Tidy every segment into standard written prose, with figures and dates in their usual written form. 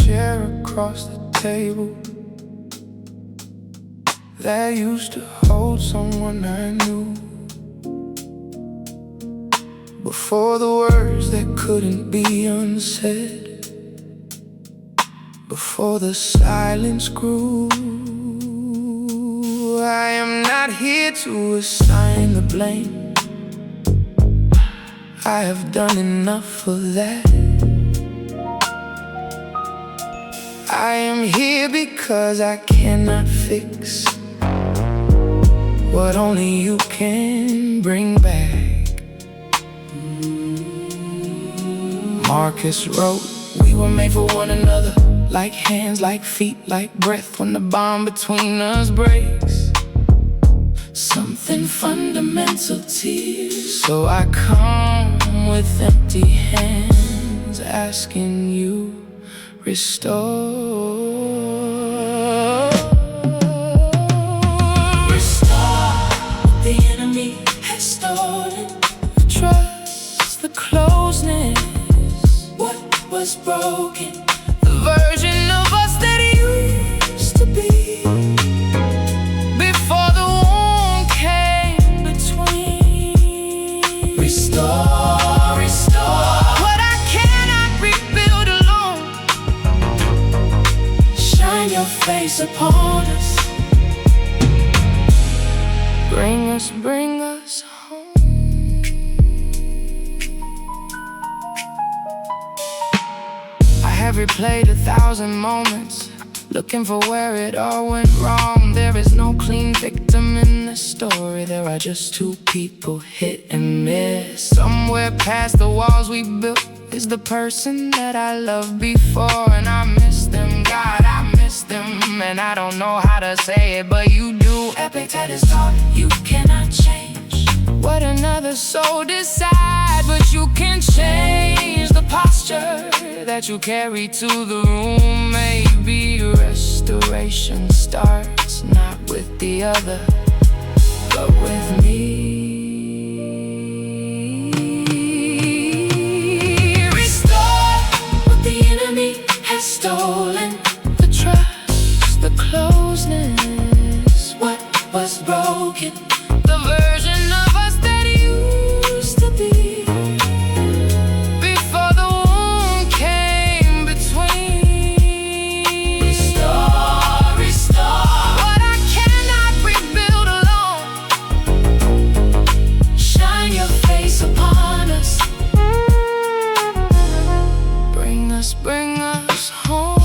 chair across the table that used to hold someone I knew. Before the words that couldn't be unsaid, before the silence grew. I am not here to assign the blame. I have done enough of that. I am here because I cannot fix what only you can bring back. Marcus wrote, we were made for one another, like hands, like feet, like breath. When the bond between us breaks, something fundamental tears. So I come with empty hands, asking you, restore. Restore what the enemy has stolen. The trust, the closeness, what was broken, the version of us that used to be. Before the wound came between. Restore, restore what I cannot rebuild alone. Shine your face upon us. Bring us home. I have replayed 1,000 moments, looking for where it all went wrong. There is no clean victim in this story. There are just two people hit and miss. Somewhere past the walls we built is the person that I loved before. And I miss them, God, I miss them. And I don't know how to say it, but you do. Epitaph is taught you cannot change what another soul decide, but you can change the posture that you carry to the room. Maybe restoration starts not with the other, but with me. Restore what the enemy has stolen. The trust, the closeness, what was broken, the version of us that used to be. Before the wound came between. Restore, restore what I cannot rebuild alone. Shine your face upon us. Bring us home.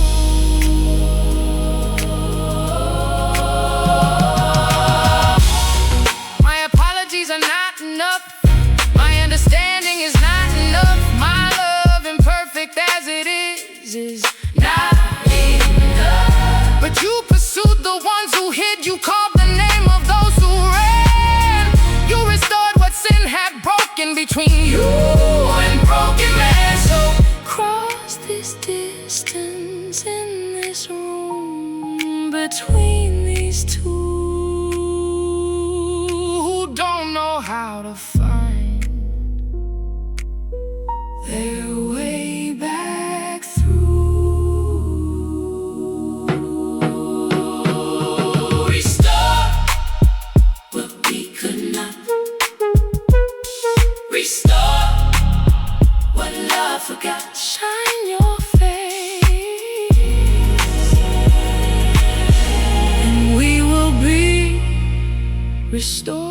My apologies are not enough. My understanding is not enough. My love, imperfect as it is not enough. But you pursued the ones who hid. You called the name of those who ran. You restored what sin had broken between you and broken man. So cross this distance in this room between these two who don't know how to find their way back through. Restore what we could not. Restore what love forgot. Shine your face, and we will be restored.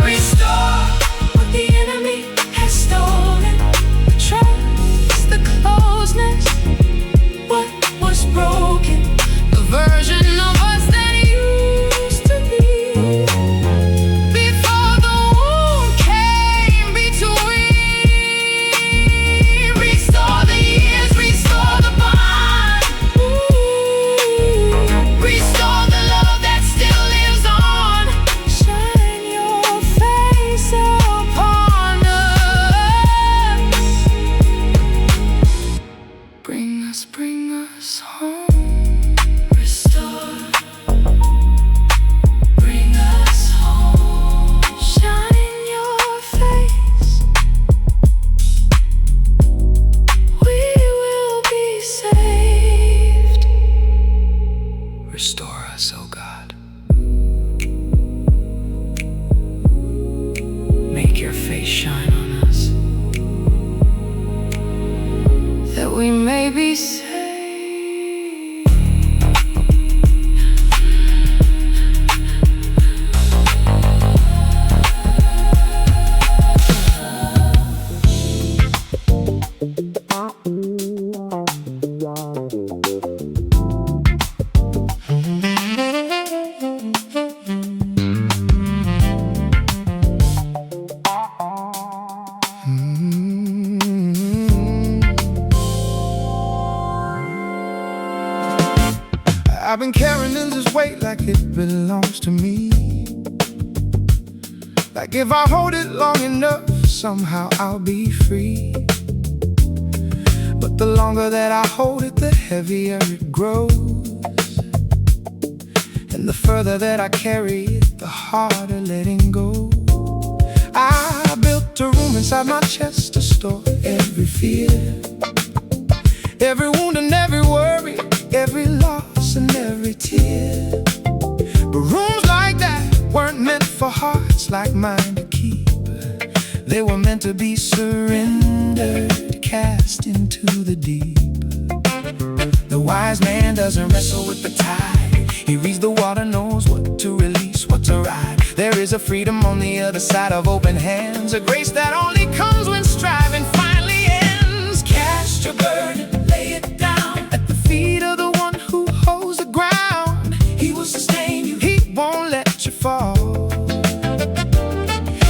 Restore what the enemy has stolen. The trust, the closeness, what was broken, the version of us that used to be. Before the wound came between. Restore the years, restore the bond. Restore like it belongs to me. Like if I hold it long enough, somehow I'll be free. But the longer that I hold it, the heavier it grows. And the further that I carry it, the harder letting go. I built a room inside my chest to store every fear, every wound and every worry, every loss and every tear. But rooms like that weren't meant for hearts like mine to keep. They were meant to be surrendered, cast into the deep. The wise man doesn't wrestle with the tide. He reads the water, knows what to release, what to ride. There is a freedom on the other side of open hands, a grace that only comes when striving finally ends. Cast your burden, lay it down at the feet of the one who holds the ground. He will sustain you, he won't let you fall.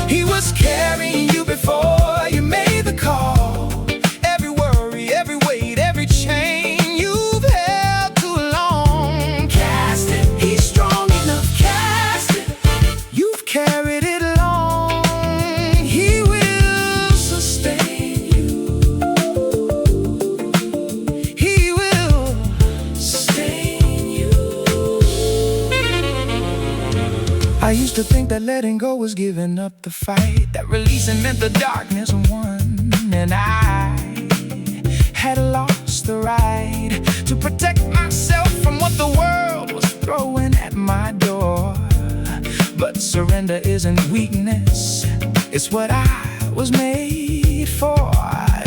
He was carrying you before you made the call. Every worry, every weight, every chain you've held too long. Cast it, he's strong enough, cast it. You've carried it long. He will sustain you. He will sustain you. I used to think that letting go was giving up the fight, that releasing meant the darkness won, and I had lost the right to protect myself from what the world was throwing at my door. But surrender isn't weakness, it's what I was made for.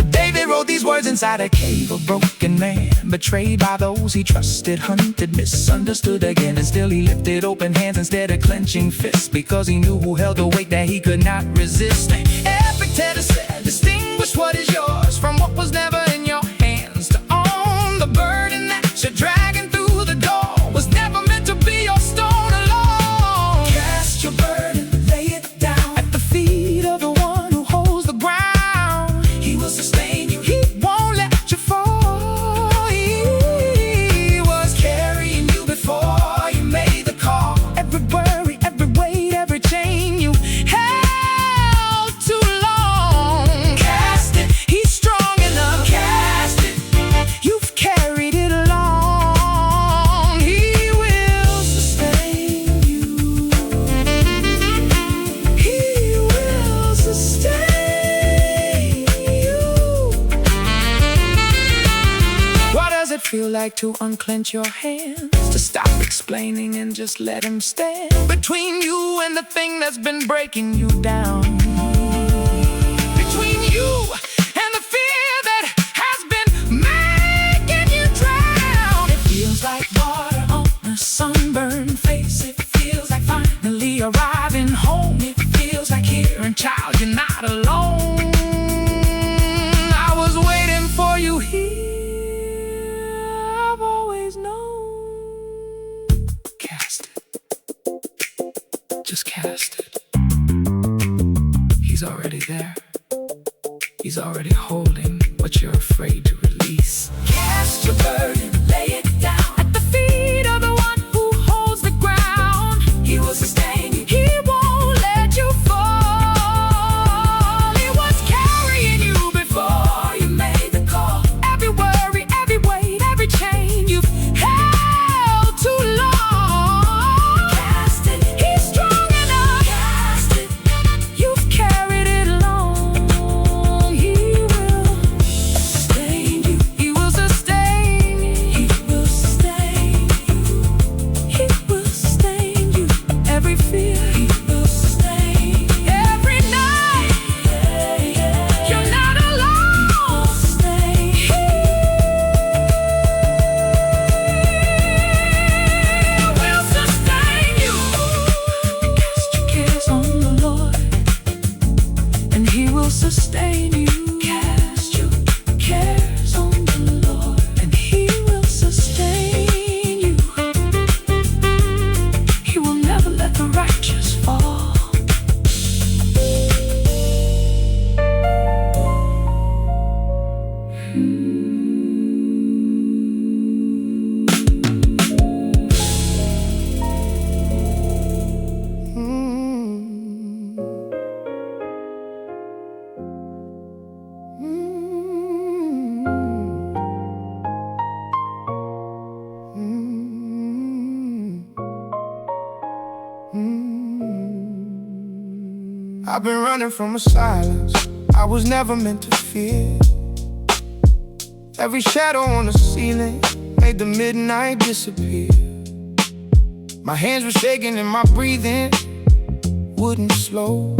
David wrote these words inside a cave, a broken man, betrayed by those he trusted, hunted, misunderstood again. And still he lifted open hands instead of clenching fists, because he knew who held the weight that he could not resist. Epictetus said, distinguish what is yours from what was never in your hands. To own the burden that you're dragging through the door was never meant to be your stone alone. Cast your burden, lay it down at the feet of the one who holds the ground. He will sustain you, he won't let you fall. He was carrying you before you made the call. Every worry, every weight, every chain you held too long. Cast it, he's strong enough, cast it. You've carried it along. He will sustain you. He will sustain you. What does it feel like to unclench your hands, to stop explaining and just let him stand between you and the thing that's been breaking you down? Between you and the fear that has been making you drown. It feels like water on a sunburned face. It feels like finally arriving home. It feels like hearing, child, you're not alone. I was waiting for you here, I've always known. Cast it, just cast it. He's already there. He's already holding what you're afraid to release. Cast your burden, lay it down at the feet of the one who holds the ground. He will sustain you, he won't let you fall. He was carrying you before you made the call. Every worry, every weight, every chain you've held too long. Cast it, he's strong enough, cast it. You've carried it long. He will sustain you, he will sustain you, he will sustain you, he will sustain you. Every fear, he will sustain. Every night, you're not alone. He will sustain you. Cast your cares on the Lord, and he will sustain you. Cast your cares on the Lord, and he will sustain you. He will never let the righteous fall. I've been running from a silence I was never meant to fear. Every shadow on the ceiling made the midnight disappear. My hands were shaking and my breathing wouldn't slow.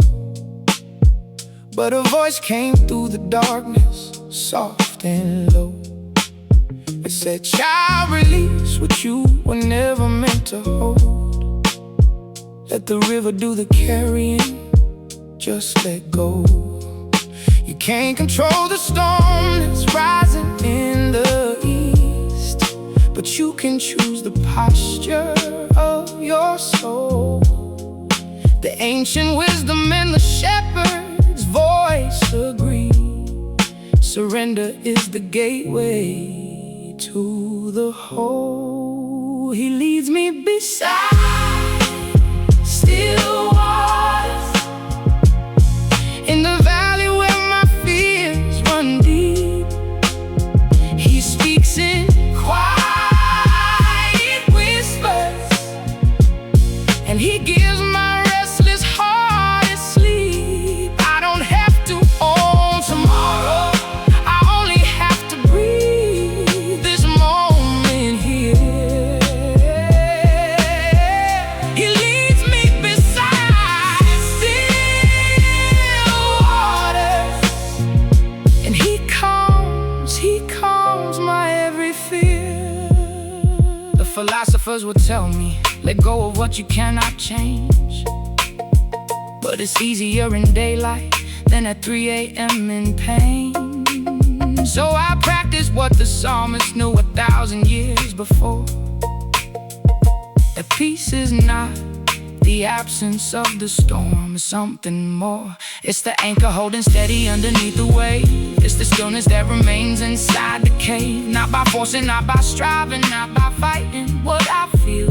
But a voice came through the darkness, soft and low. It said, child, release what you were never meant to hold. Let the river do the carrying, just let go. You can't control the storm that's rising in the east, but you can choose the posture of your soul. The ancient wisdom and the shepherd's voice agree. Surrender is the gateway to the whole. He leads me beside still waters, in the valley where my fears run deep. He speaks in quiet whispers, and he gives my restless heart its sleep. I don't have to own tomorrow, I only have to breathe this moment here. He leads me beside still waters, and he calms my every fear. The philosophers would tell me, let go of what you cannot change, but it's easier in daylight than at 3 a.m. in pain. So I practice what the psalmist knew 1,000 years before, that peace is not the absence of the storm, it's something more. It's the anchor holding steady underneath the wave. It's the stillness that remains inside the cave. Not by forcing, not by striving, not by fighting what I feel,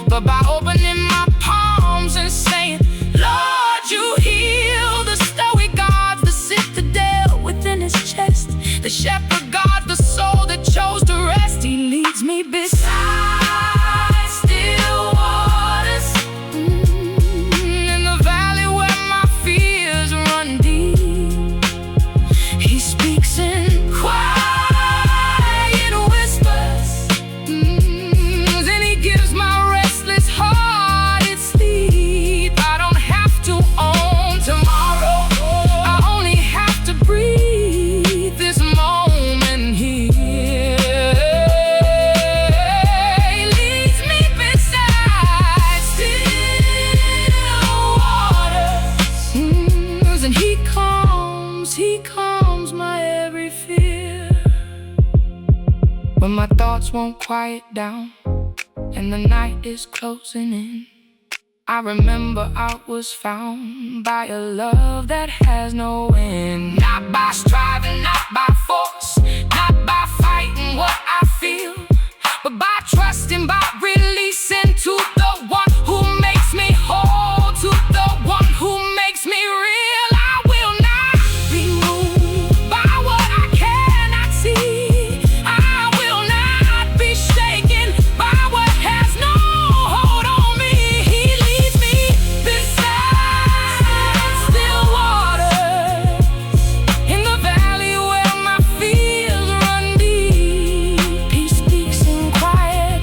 but by opening my palms and saying, Lord, you heal. The stoic guards the citadel within his chest. The shepherd guards the soul that chose to rest. He leads me beside still waters, in the valley where my fears run deep. He speaks in quiet whispers, and he gives my restless heart its sleep. I don't have to own tomorrow, I only have to breathe this moment here. He leads me beside still waters, and he calms my every fear. When my thoughts won't quiet down and the night is closing in, I remember I was found by a love that has no end. Not by striving, not by force, not by fighting what I feel, but by trusting, by releasing to the one who makes me whole, to the one who makes me real. I will not be moved by what I cannot see. I will not be shaken by what has no hold on me. He leads me beside still waters, in the valley where my fears run deep. He speaks in quiet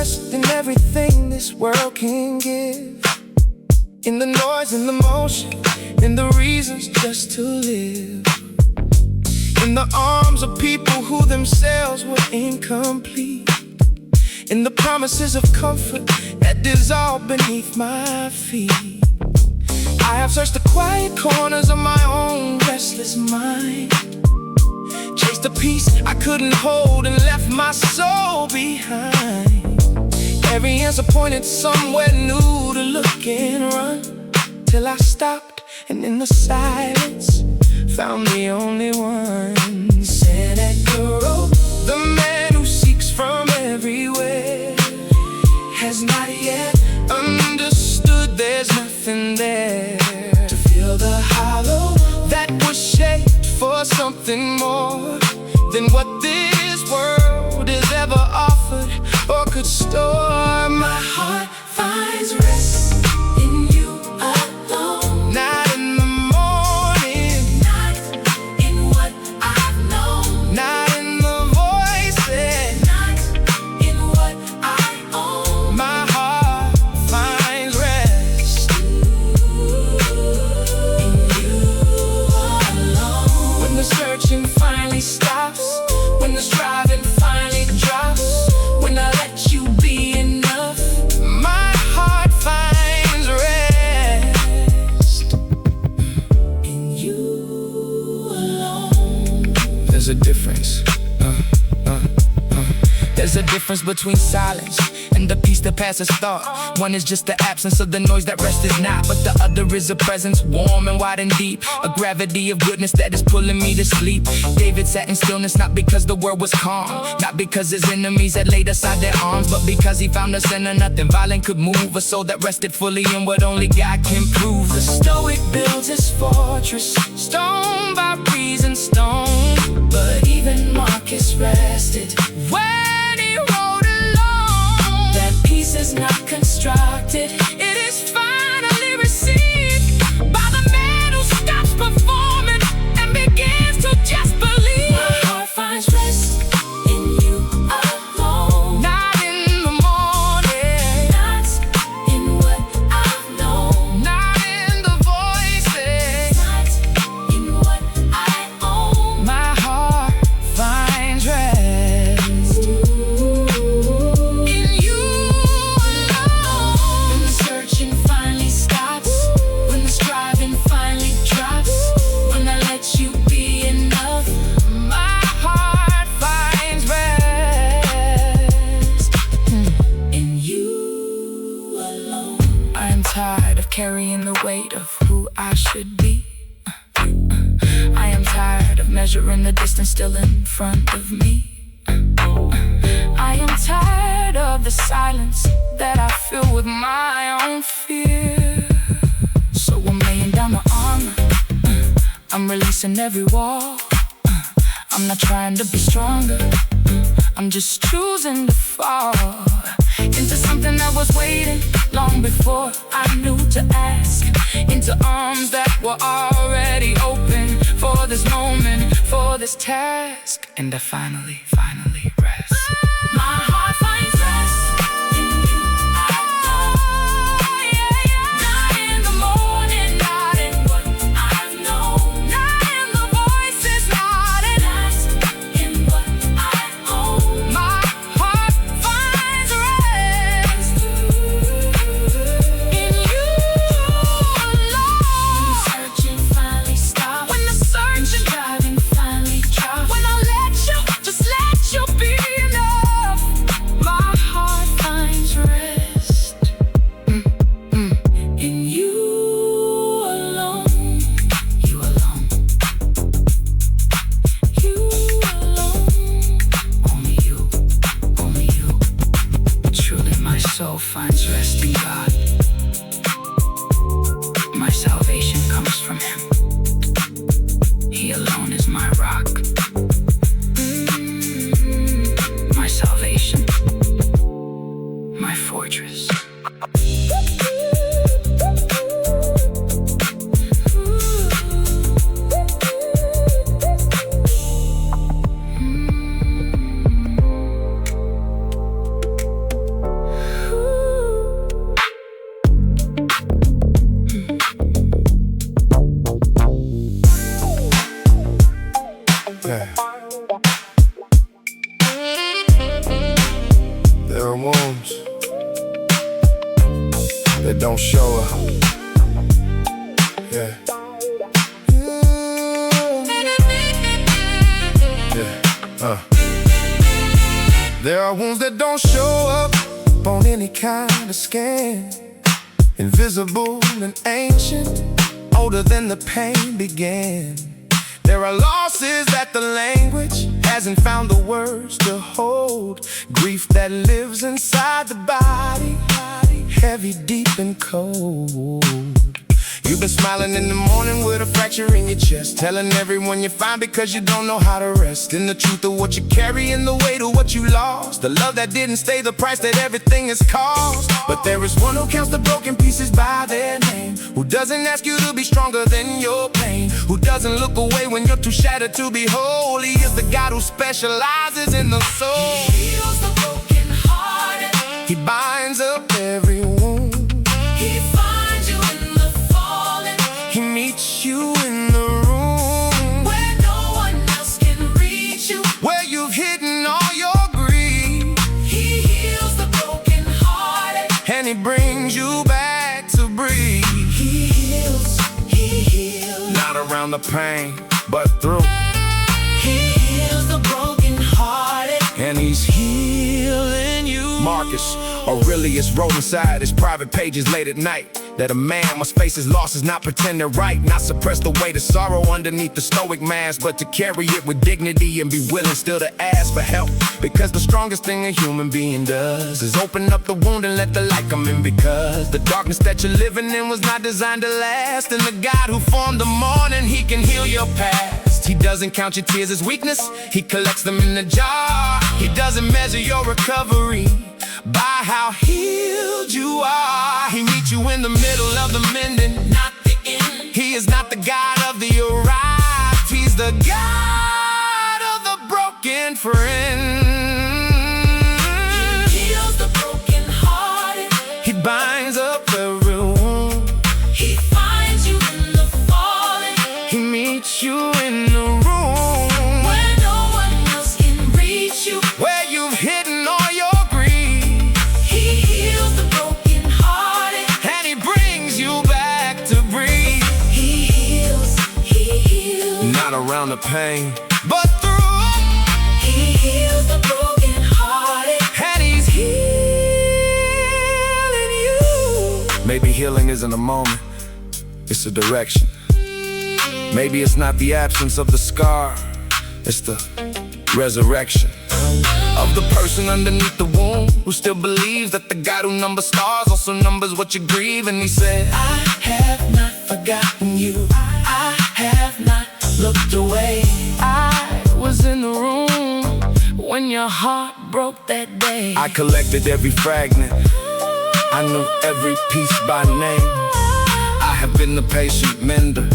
rest in everything this world can give. In the noise, in the motion, in the reasons just to live. In the arms of people who themselves were incomplete. In the promises of comfort that dissolve beneath my feet. I have searched the quiet corners of my own restless mind. Chased a peace I couldn't hold and left my soul behind. Every answer pointed somewhere new to look and run, till I stopped and in the silence found the only one. Said Edgar, the man who seeks from everywhere, has not yet understood there's nothing there to fill the hollow that was shaped for something more than what this world has ever offered or could store. My heart finds rest in you alone. Not in the morning, not in what I've known, not in the voices, not in what I own. My heart finds rest in you alone. When the searching finally stops, when the striving finally drops, when I let you be enough, my heart finds rest in you alone. There's a difference. There's a difference between silence and the peace that passes thought. One is just the absence of the noise that rest is not, but the other is a presence warm and wide and deep, a gravity of goodness that is pulling me to sleep. David sat in stillness not because the world was calm, not because his enemies had laid aside their arms, but because he found a center nothing violent could move, a soul that rested fully in what only God can prove. The stoic builds his fortress, stone by breeze and stone, but even Marcus rested when he rode alone. That peace is not constructed, it is finally received by the man who stops performing and begins to just believe. My heart finds rest in you alone. Not in the morning, not in what I've known, not in the voices, not in what I own. My heart finds rest in you alone. When the searching finally stops, when the striving finally drops, when I let you be enough, my heart finds rest in you alone. I am tired of carrying the weight of who I should be. I am tired of measuring the distance still in front of me. I am tired of the silence that I fill with my own fear. So I'm laying down the armor, I'm releasing every wall. I'm not trying to be stronger, I'm just choosing to fall into something that was waiting long before I knew to ask, into arms that were already open for this moment, for this task. And I finally rest. My heart finds rest in you alone. Not in the morning, not in what I've known, not in the voices, not in what I own. My heart finds rest in you alone. When the searching finally stops, when the searching driving finally drops, when I let you, just let you be enough, my heart finds rest in you alone. You alone, you alone, only you, only you. Truly my soul finds rest in God. My salvation comes from Him. He alone is my rock, my salvation, my fortress. There are wounds that don't show up on any kind of scan, invisible and ancient, older than the pain began. There are losses that the language hasn't found the words to hold, grief that lives inside the body, heavy, deep, and cold. You've been smiling in the morning with a fracture in your chest, telling everyone you're fine because you don't know how to rest in the truth of what you carry and the weight of what you lost, the love that didn't stay, the price that everything has cost. But there is one who counts the broken pieces by their name, who doesn't ask you to be stronger than your pain, who doesn't look away when you're too shattered to be whole. He is the God who specializes in the soul. He heals the brokenhearted. He binds up every wound. He finds you in the fallen. He meets you in the room where no one else can reach you, where you've hidden all your grief. He heals the brokenhearted, and he brings you back to breathe. He heals, he heals. Not around the pain, but through. He heals the brokenhearted, and he's healing you. Marcus Aurelius wrote inside his private pages late at night that a man must face his losses, not pretend they're right, not suppress the weight of sorrow underneath the stoic mask, but to carry it with dignity and be willing still to ask for help. Because the strongest thing a human being does is open up the wound and let the light come in, because the darkness that you're living in was not designed to last. And the God who formed the morning, he can heal your past. He doesn't count your tears as weakness, he collects them in a jar. He doesn't measure your recovery by how healed you are. He meets you in the middle of the mending, not the end. He is not the God of the arrived, he's the God of the broken friend. He heals the brokenhearted. He binds up every wound. He finds you in the fallen. He meets you in the room where no one else can reach you, where you've hidden all your grief. He heals the brokenhearted, and he brings you back to breathe. He heals, he heals. Not around the pain, but through. He heals the brokenhearted, and he's healing you. Maybe healing isn't a moment, it's a direction. Maybe it's not the absence of the scar, it's the resurrection of the person underneath the wound, who still believes that the God who numbers stars also numbers what you grieve. And he said, I have not forgotten you, I have not looked away. I was in the room when your heart broke that day. I collected every fragment, I knew every piece by name. I have been the patient mender,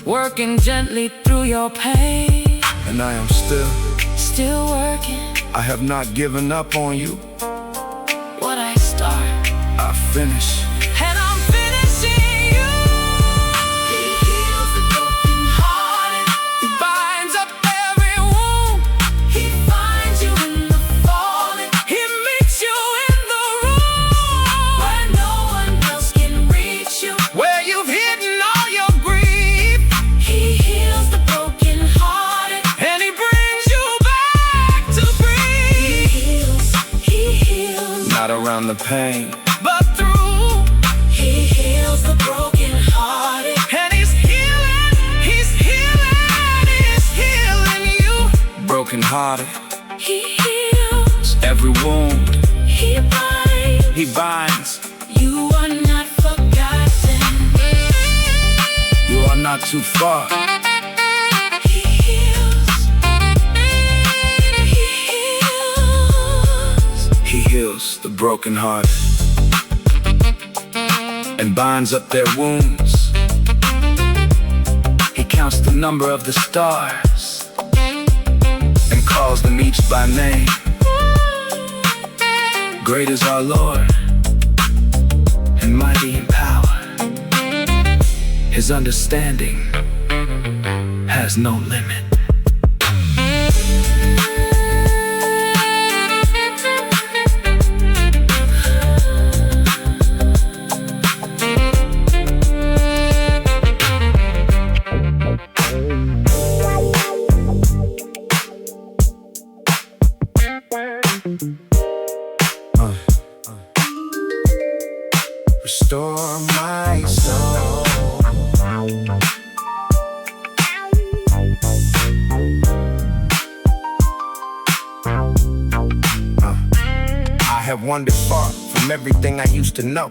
working gently through your pain. and I am still working. I have not given up on you. What I start, I finish. and I'm finishing you. He heals the brokenhearted. He binds up every wound. He finds you in the fallen. He meets you in the room where no one else can reach you, where you've hidden all your grief. He heals the brokenhearted, and he brings you back to breathe. he heals. Not around the pain, but through. He heals the brokenhearted, and he's healing you. Brokenhearted, he heals. every wound He he binds. binds. You are not forgotten. You are not too far. He heals. He heals. He heals the brokenhearted and binds up their wounds. He counts the number of the stars and calls them each by name. Great is our Lord and mighty in power. His understanding has no limit. I've wandered far from everything I used to know.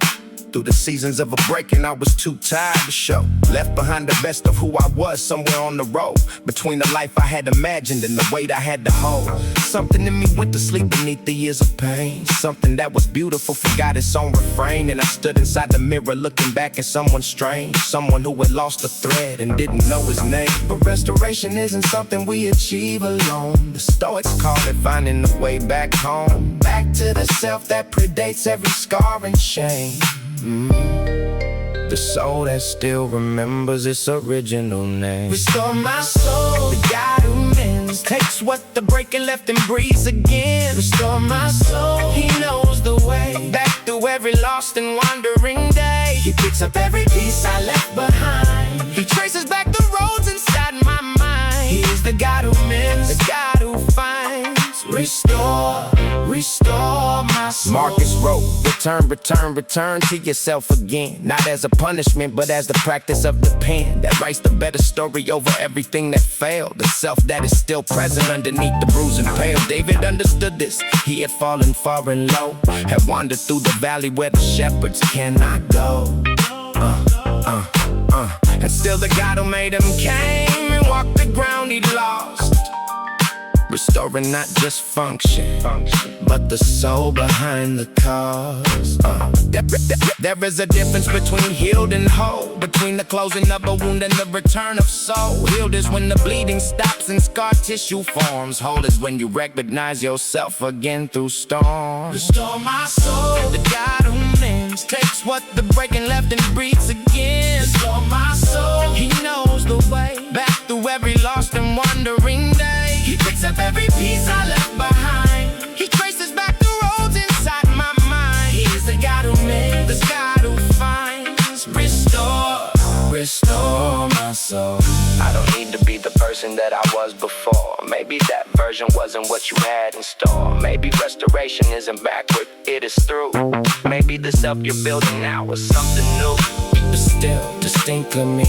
Through the seasons of a breaking, I was too tired to show. Left behind the best of who I was somewhere on the road. Between the life I had imagined and the weight I had to hold. Something in me went to sleep beneath the years of pain. Something that was beautiful forgot its own refrain. And I stood inside the mirror looking back at someone strange. Someone who had lost a thread and didn't know his name. But restoration isn't something we achieve alone. The Stoics call it finding the way back home. Back to the self that predates every scar and shame. The soul that still remembers its original name. Restore my soul, the God who mends. Takes what the breaking left and breathes again. Restore my soul, He knows the way back through every lost and wandering day. He picks up every piece I left behind. He traces back the roads inside my mind. He is the God who mends, the God who finds. Restore, restore my soul. Marcus wrote, return, return, return to yourself again. Not as a punishment, but as the practice of the pen that writes the better story over everything that failed. The self that is still present underneath the bruising pale. David understood this. He had fallen far and low, had wandered through the valley where the shepherds cannot go. And still the God who made him came and walked the ground he lost. Restoring not just function, but the soul behind the cause. There is a difference between healed and whole, between the closing of a wound and the return of soul. Healed is when the bleeding stops and scar tissue forms. Whole is when you recognize yourself again through storms. Restore my soul, the God who mends. Takes what the breaking left and breathes again. Restore my soul, He knows the way back through every lost and wandering day. He picks up every piece I left behind. He traces back the roads inside my mind. He is the God who mends, the God who finds. Restore, restore my soul. I don't need to be the person that I was before. Maybe that version wasn't what you had in store. Maybe restoration isn't backward, it is through. Maybe the self you're building now is something new. But still distinctly me,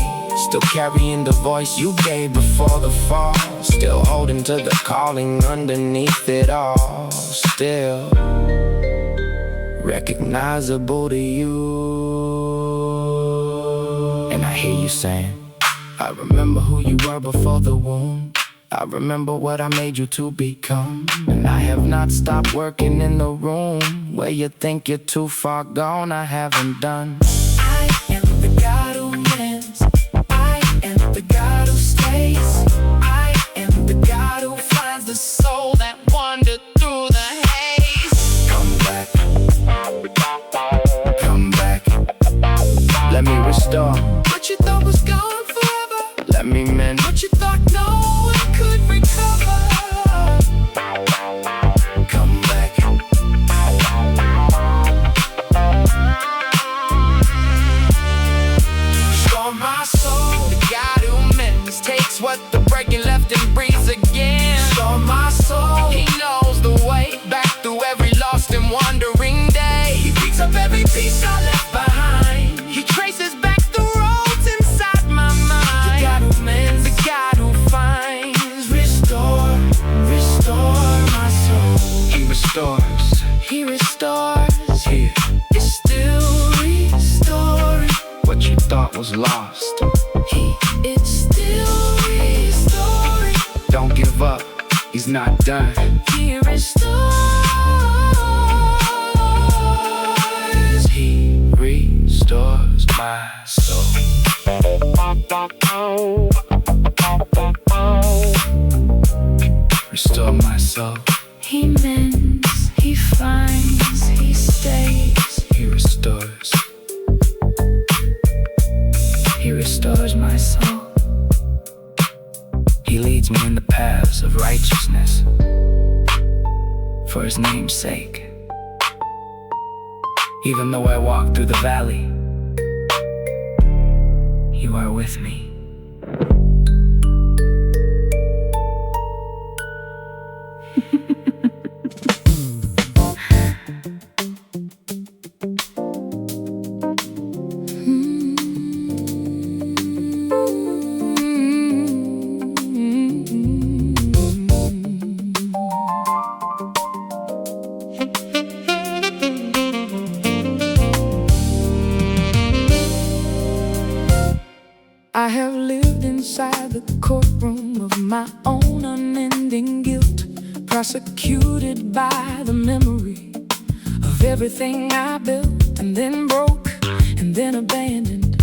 still carrying the voice you gave before the fall. Still holding to the calling underneath it all. Still recognizable to you. And I hear you saying, I remember who you were before the wound. I remember what I made you to become. And I have not stopped working in the room where you think you're too far gone. I haven't done. I am the God who mends. I am the God who stays. I am the God who finds the soul that wandered through the haze. Come back, come back. Let me restore what you thought was gone forever. Let me mend what you thought no one could recover. Come back. Restore my soul, the God who mends. Takes what the breaking left and breathes again. Restore my soul, He knows the way back through every lost and wandering day. He picks up every piece I left behind. He traces back the roads inside my mind. The God who mends, the God who finds. Restore, restore my soul. He restores, He restores. He is still restoring what you thought was lost. He is still restoring. Don't give up, He's not done. He restores. He restores my soul. Restore my soul. He mends, He finds, He stays. He restores. He restores my soul. He leads me in the paths of righteousness for His name's sake. Even though I walk through the valley, You are with me. I have lived inside the courtroom of my own unending guilt, prosecuted by the memory of everything I built, and then broke, and then abandoned,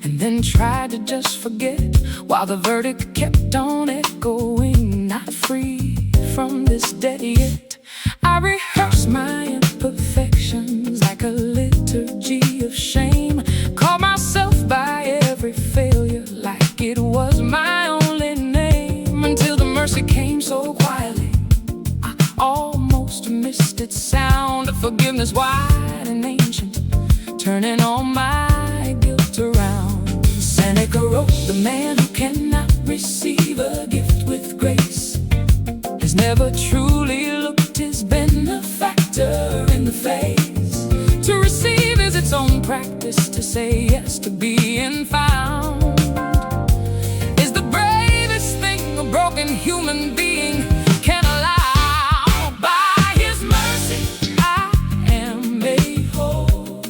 and then tried to just forget, while the verdict kept on echoing. Not free from this debt yet. I rehearse my imperfections like a liturgy of shame, call myself by every failure like it was my only name, until the mercy came so quietly I almost missed its sound. Of forgiveness wide and ancient, turning all my guilt around. Seneca wrote, the man who cannot receive a gift with grace has never truly looked his benefactor in the face. To receive is its own practice, to say yes to being found is the bravest thing a broken human being can allow. By his mercy I am made whole,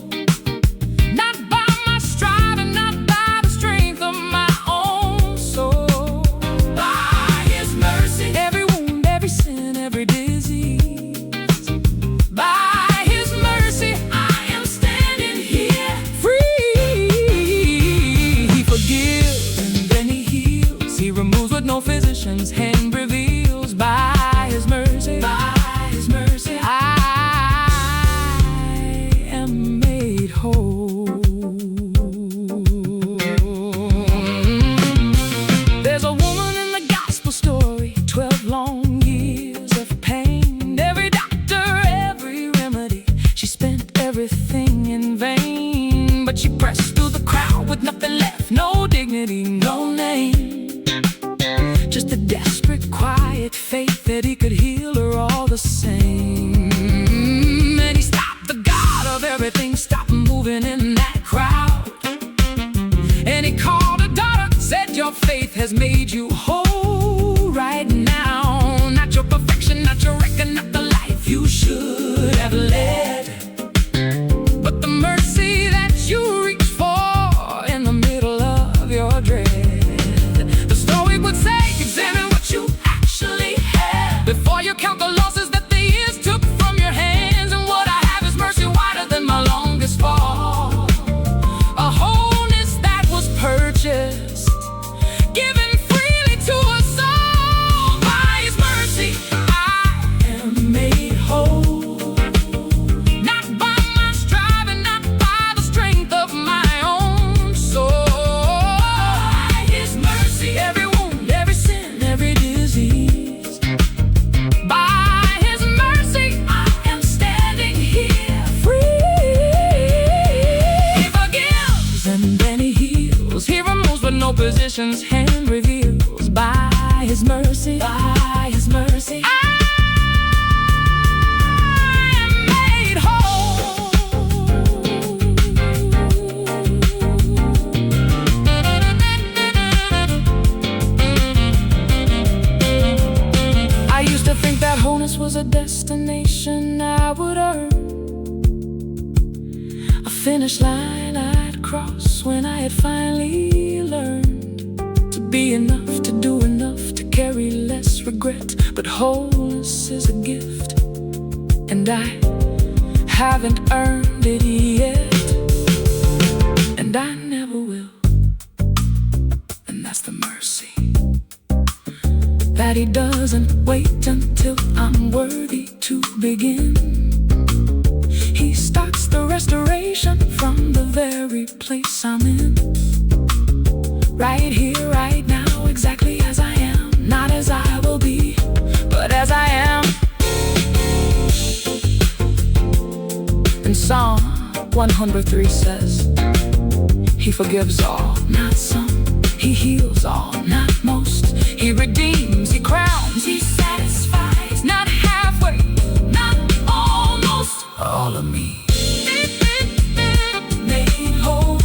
not by my striving, not by the strength of my own soul. By his mercy, every wound, every sin, every disease. By his mercy I am standing here free. He forgives and then he heals, he removes what no physician's hand reveals. By his mercy, I am made whole. There's a woman in the gospel story, 12 long years of pain. Every doctor, every remedy, she spent everything in vain. But she pressed through the crowd with nothing left, no dignity, no name, just a desperate, quiet faith that he could heal her all the same. And he stopped, the God of everything stopped moving in that crowd, and he called her daughter, said, your faith has made you whole right now. Not your perfection, not your record, not the life you should have led, but the mercy that you reach for in the middle of your dread. The story would say, examine what you actually have before you count the losses that the years took from your hands. And what I have is mercy wider than my longest fall, a wholeness that was purchased, given freely to us all. By his mercy I am made whole, not by my striving, not by the strength of my own soul. By his mercy, every wound, every sin, every disease. By his mercy I am standing here free. He forgives and then he heals, he removes what no physician's hand reveals. By his mercy, I am made whole. I used to think that wholeness was a destination I would earn, a finish line I'd cross when I had finally learned to be enough, to do enough, to carry less regret. But wholeness is a gift, and I haven't earned it yet, and I never will. And that's the mercy, that he doesn't wait until I'm worthy to begin. He starts the restoration from the very place I'm in, right here, right now, exactly as I am. Not as I will be, but as I am. And Psalm 103 says, he forgives all, not some. He heals all, not most. He redeems, he crowns, he satisfies, not halfway, not almost. All of me made whole.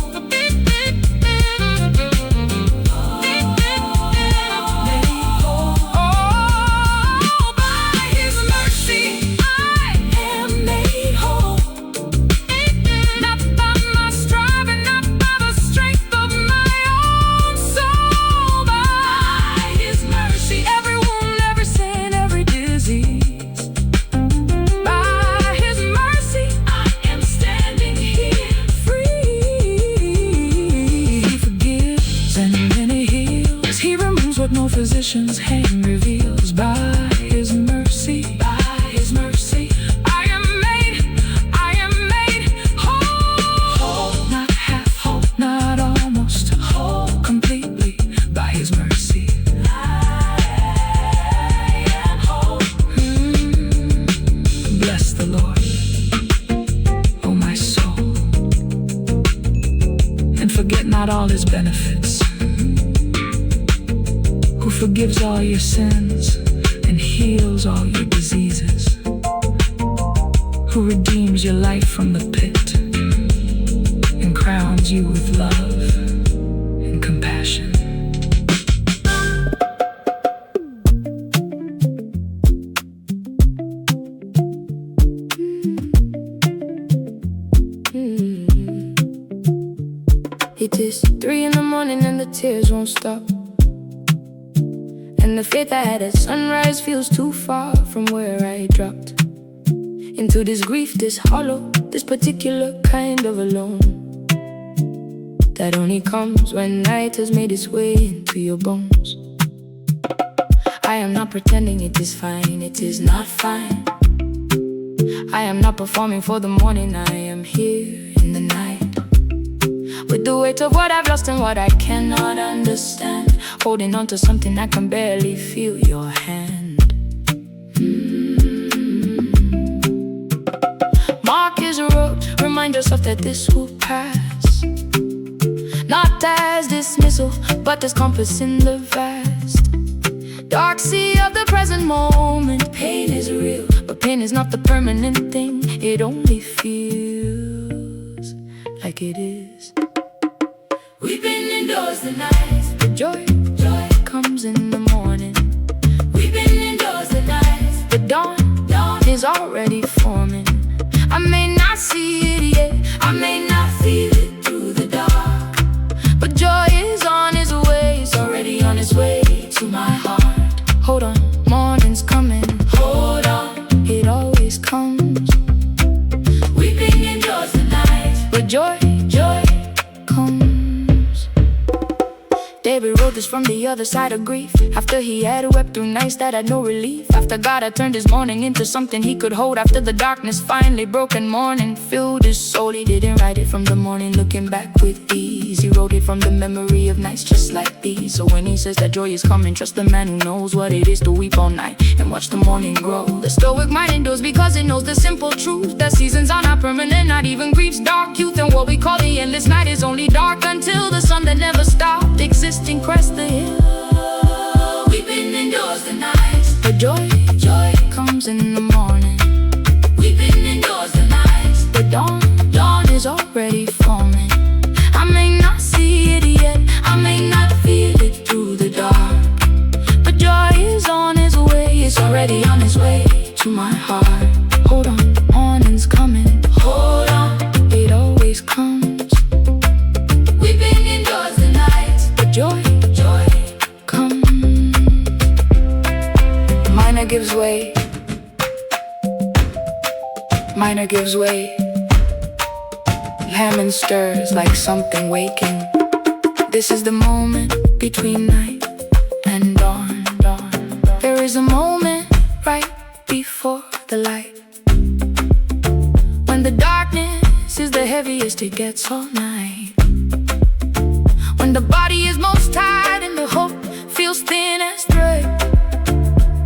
By his mercy I am made whole, not by my striving, not by the strength of my own no physician's hand reveals. By his mercy, I am made whole. Not half whole, not almost whole, completely. By his mercy I am whole. Bless the Lord, oh my soul, and forget not all his benefits, who forgives all your sins and heals all your diseases, who redeems your life from the pit and crowns you with love and compassion. It is 3 in the morning and the tears won't stop, and the faith I had at sunrise feels too far from where I dropped into this grief, this hollow, this particular kind of alone that only comes when night has made its way into your bones. I am not pretending it is fine, it is not fine. I am not performing for the morning, I am here in the night, with the weight of what I've lost and what I cannot understand, holding on to something I can barely feel your hand. Mark his road, remind yourself that this will pass, not as dismissal, but as compass in the vast dark sea of the present moment. Pain is real, but pain is not the permanent thing. It only feels like it is. We've been indoors the night, The joy comes in the morning. we've been indoors the night. The dawn is already forming. I may not see it yet, I may not feel it through the dark, but joy is on its way. It's already on its way to my heart. Hold on, morning's coming. Hold on, It always comes, we've been indoors the night. but joy comes. David wrote this from the other side of grief, after he had wept through nights that had no relief, after God had turned his mourning into something he could hold, after the darkness finally broke and morning filled his soul. He didn't write it from the morning looking back with ease, he wrote it from the memory of nights just like these. So when he says that joy is coming, trust the man who knows what it is to weep all night and watch the morning grow. The stoic mind endures because it knows the simple truth, that seasons are not permanent, not even grief's dark youth. And what we call the endless night is only dark until the sun that never stopped existing crest the hill. We've been indoors the night, But joy comes in the morning. we've been indoors the night. The dawn is already forming. I may not see it yet, I may not feel it through the dark, but joy is on its way. It's already already on its way to my heart. Hold on, morning's coming. Hold on, It always comes, we've been indoors the night. but joy comes. Minor gives way, minor gives way. Lemon stirs like something waking. This is the moment between night and dawn. There is a moment right before the light, when the darkness is the heaviest it gets all night, when the body is most tired and the hope feels thin as thread,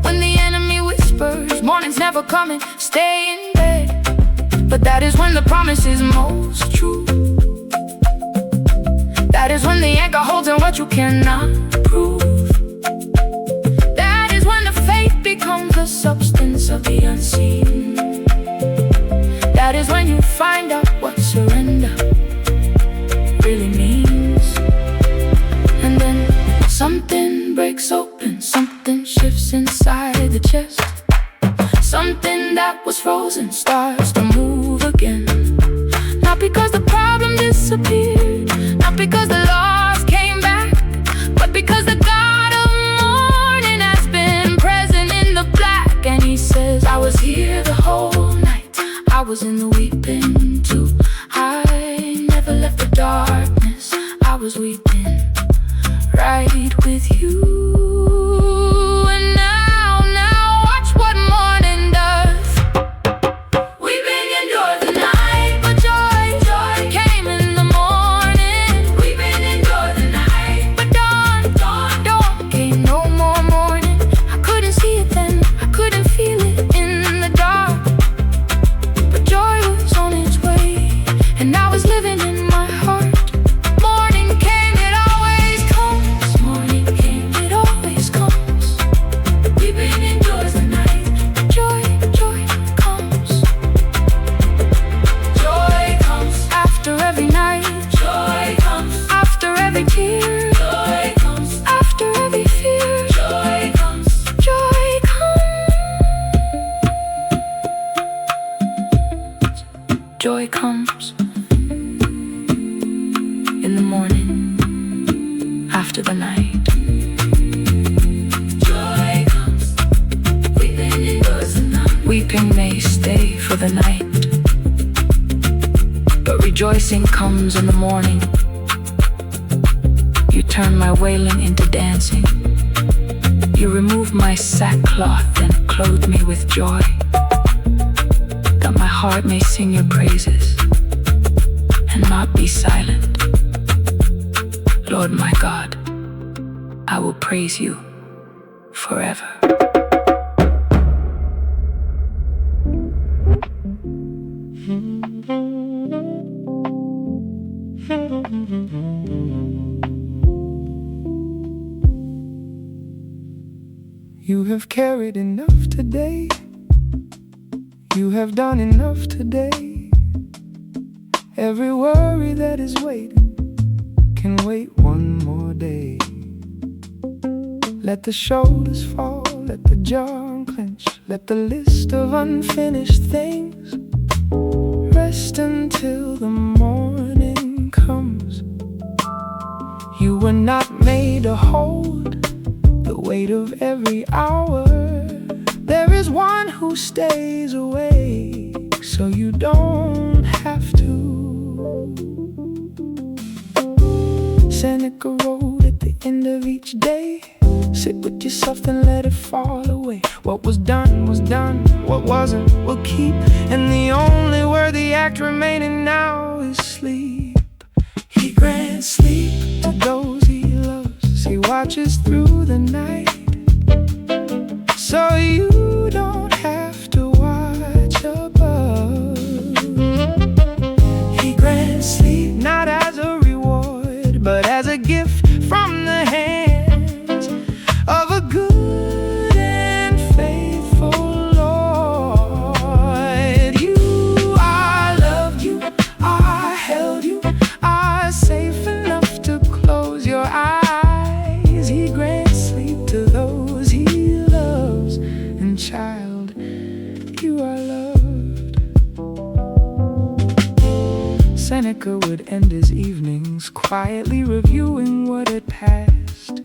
when the enemy whispers morning's never coming, stay in bed. But that is when the promise is most true. That is when the anchor holds in what you cannot prove. That is when the faith becomes the substance of the unseen. That is when you find out what surrender really means. And then something breaks open, something shifts inside the chest. Something that was frozen starts to move again. Not because the problem disappeared, not because the loss came back, but because the God of morning has been present in the black. And he says, I was here the whole night, I was in the weeping too. I never left the darkness, I was weeping right with you. after the night. Joy comes, weeping endures the night. Weeping may stay for the night, but rejoicing comes in the morning. You turn my wailing into dancing. You remove my sackcloth and clothe me with joy, that my heart may sing your praises and not be silent. Lord my God, I will praise you forever. You have carried enough today. You have done enough today. Every worry that is waiting can wait one more day. Let the shoulders fall, let the jaw unclench, let the list of unfinished things rest until the morning comes. You were not made to hold the weight of every hour. There is one who stays awake, so you don't have to. Seneca wrote at the end of each day, sit with yourself and let it fall away. What was done, what wasn't, will keep. And the only worthy act remaining now is sleep. He grants sleep to those he loves. He watches through the night, so you don't have to watch above. He grants sleep not as a reward, but as a gift from the hands of a good and faithful Lord. You are loved, you are held, you are safe enough to close your eyes. He grants sleep to those he loves, and child, you are loved. Seneca would end his evenings quietly reviewing what had passed,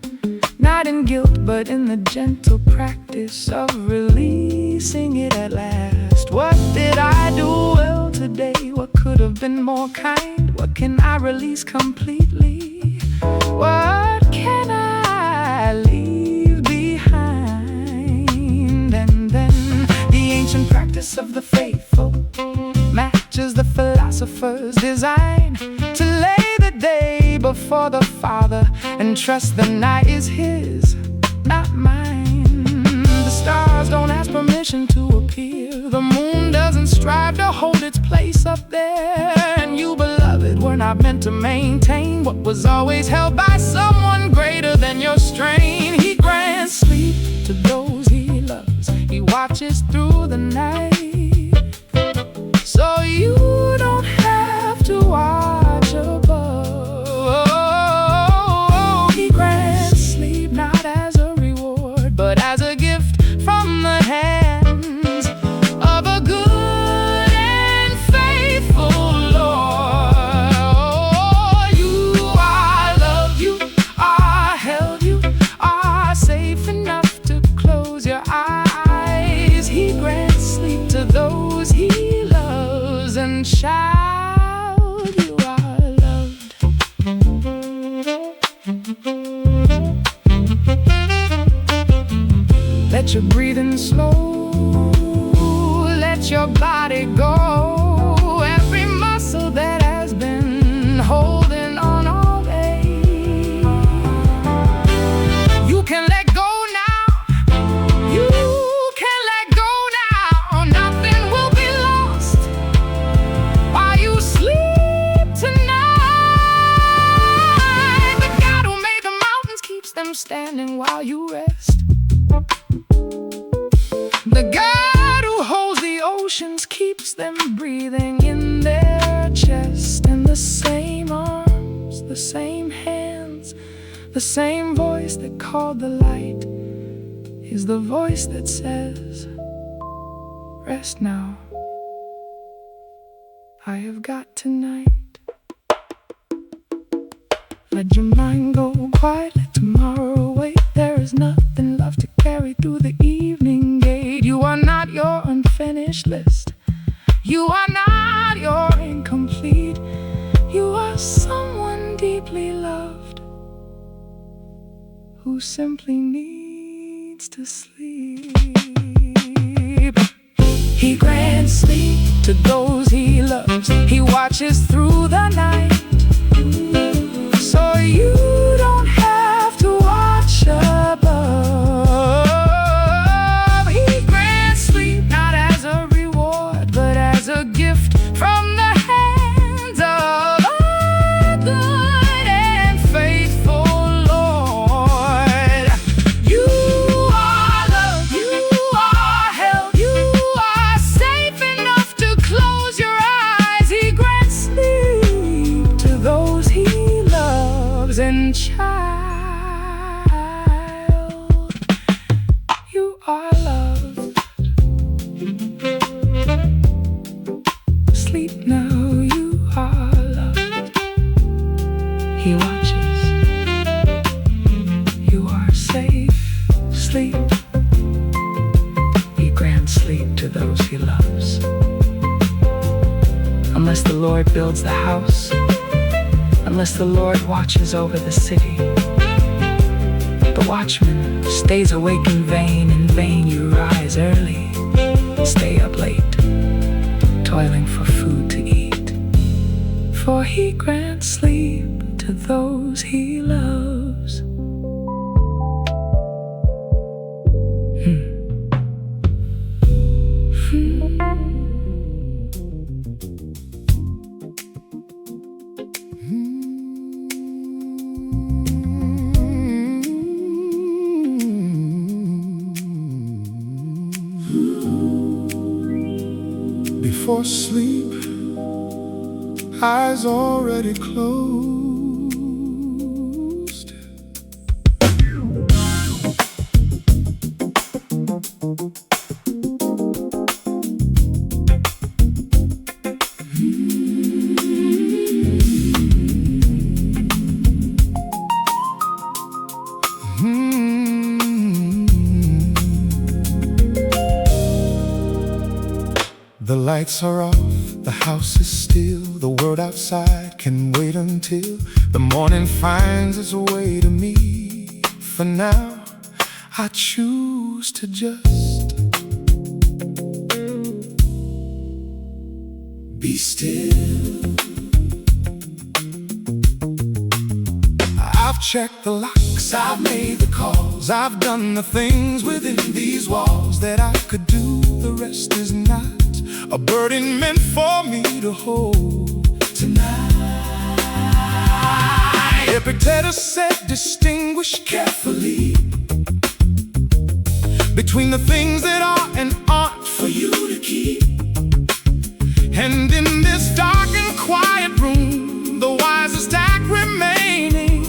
not in guilt, but in the gentle practice of releasing it at last. What did I do well today? What could have been more kind? What can I release completely? What can I leave behind? And then the ancient practice of the faithful matches the philosopher's design to lay the day before the Father and trust the night is his, not mine. The stars don't ask permission to appear. The moon doesn't strive to hold its place up there. And you, beloved, were not meant to maintain what was always held by someone greater than your strain. He grants sleep to those he loves. He watches through the night, so you don't have to watch above. He grants sleep not as a reward, but as a gift from the hands of a good and faithful Lord. You are loved, you are held, you are safe enough to close your eyes. He grants sleep to those he loves, and child, you are loved. Let your breathing slow, let your body go. Every muscle that has been holding on all day, you can let go now. You can let go now. Nothing will be lost while you sleep tonight. The God who made the mountains keeps them standing while you rest. The God who holds the oceans keeps them breathing in their chest. And the same arms, the same hands, the same voice that called the light is the voice that says, rest now. I have got tonight. Let your mind go quiet, let tomorrow await. There is nothing left to carry through the evening gate. You are not your unfinished list. You are not your incomplete. You are someone deeply loved who simply needs to sleep. He grants sleep to those he loves. He watches through the night, so you don't have to watch above. He grants sleep not as a reward, but as a gift from the hands of a good and faithful Lord. You are loved, you are held, you are safe enough to close your eyes. He grants sleep to those he loves. And child, you are loved. Sleep now, you are loved. He watches. You are safe. Sleep. He grants sleep to those he loves. Unless the Lord builds the house, unless the Lord watches over the city, the watchman stays awake in vain you rise early, stay up late, toiling for food to eat. For he grants sleep to those he loves. Before sleep, eyes already closed. The lights are off, the house is still. The world outside can wait until the morning finds its way to me. For now, I choose to just be still. I've checked the locks, I've made the calls, I've done the things within these walls that I could do. The rest is not a burden meant for me to hold tonight. Epictetus said, distinguish carefully between the things that are and aren't for you to keep. And in this dark and quiet room, the wisest act remaining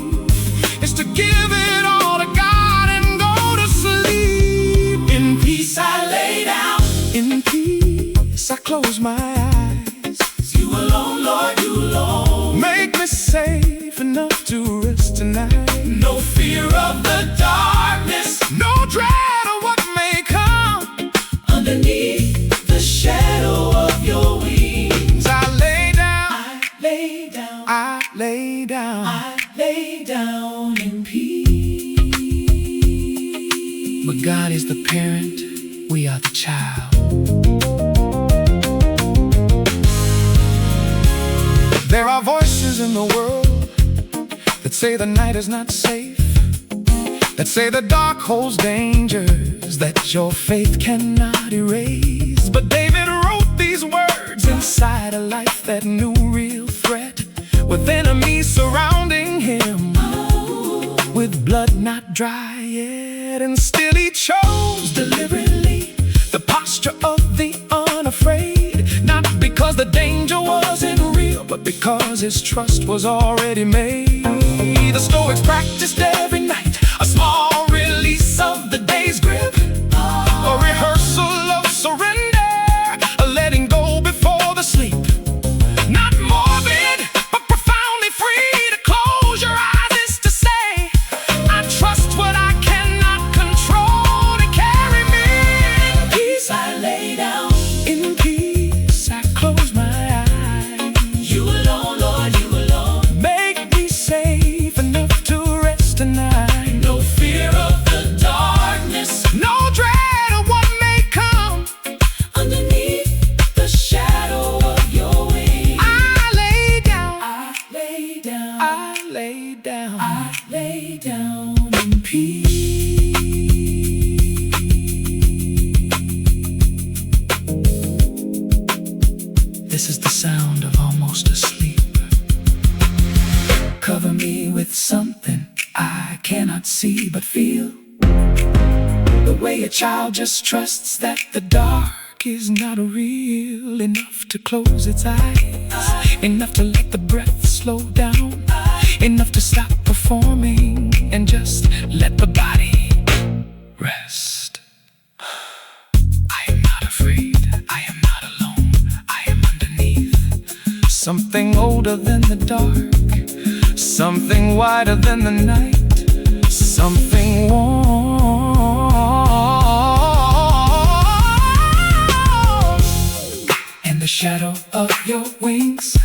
is to give it all to God and go to sleep. In peace I lay down, in peace I close my eyes. You alone, Lord, you alone make me safe enough to rest tonight. No fear of the darkness, no dread of what may come underneath the shadow of your wings. I lay down, I lay down, I lay down, I lay down in peace. But God is the parent, we are the child. There are voices in the world that say the night is not safe, that say the dark holds dangers that your faith cannot erase. But David wrote these words inside a life that knew real threat, with enemies surrounding him, with blood not dry yet. And still he chose deliberately the posture of the unafraid, not because the danger wasn't real, but because his trust was already made. The Stoics practiced every night a small release of the day's grip, a rehearsal of surrender, a letting go before the sleep. Not morbid, but profoundly free to close your eyes peace. This is the sound of almost asleep. Cover me with something I cannot see but feel. The way a child just trusts that the dark is not real. Enough to close its eyes, enough to let the breath slow down, enough to stop performing and just let the body rest. I am not afraid, I am not alone, I am underneath something older than the dark, something wider than the night, something warm. And the shadow of your wings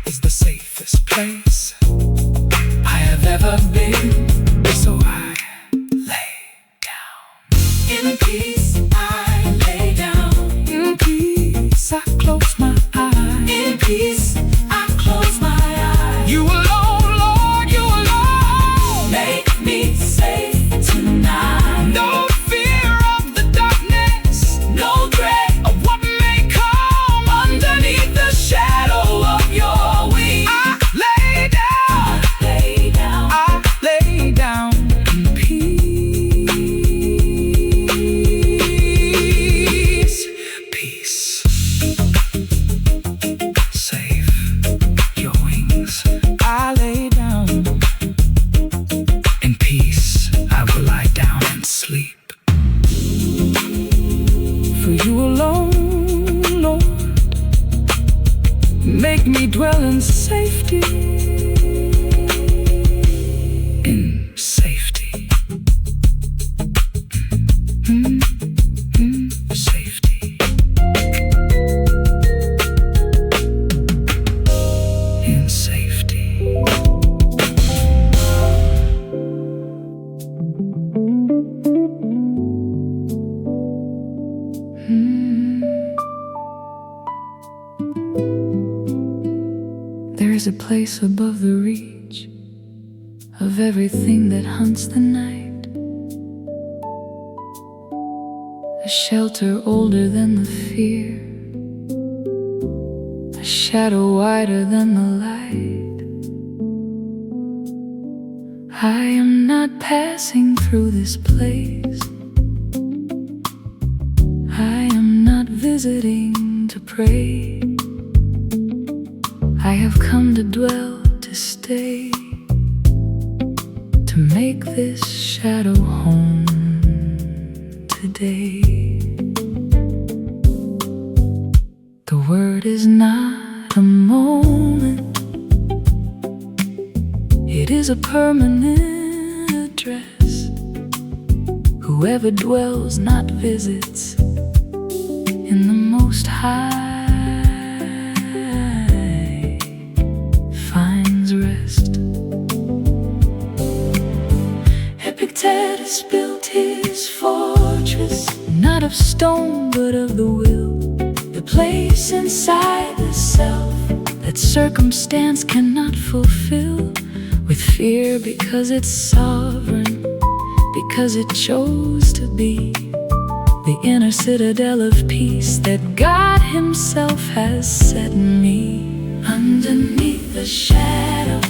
is the safest place I have ever been. So I lay down in peace. I lay down in peace. I close my eyes in peace. I close my eyes. You alone, Lord, you alone make me safe tonight. No fear of the darkness, no dread of what may come underneath the shadow of your wings. I lay down, I lay down, I lay down in peace. Peace. Safe. Your wings. I lay down in peace. I will lie down and sleep. For you alone, Lord, make me dwell in safety. In safety. Safety. In safety. There is a place above the reach of everything that hunts the night, a shelter older than the fear, a shadow wider than the light. I am not passing through this place, I am not visiting to pray. I have come to dwell, to stay, to make this shadow home today. The word is not a moment, it is a permanent address. Whoever dwells, not visits, in the Most High finds rest. Epictetus built his fortress, not of stone but of the will, the place inside the self that circumstance cannot fulfill. With fear because it's sovereign, because it chose to be the inner citadel of peace that God Himself has set me. Underneath the shadow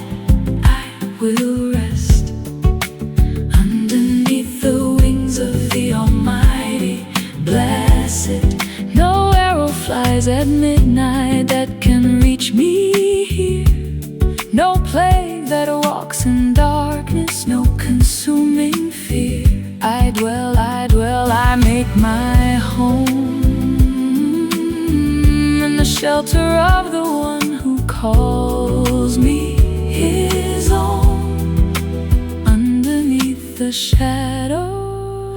I will rest, underneath the wings of the Almighty. Blessed, no arrow flies at midnight that can reach me here, no plague that walks in darkness, no consuming fear. I dwell, I make my home in the shelter of the one who calls me his own. Underneath the shadow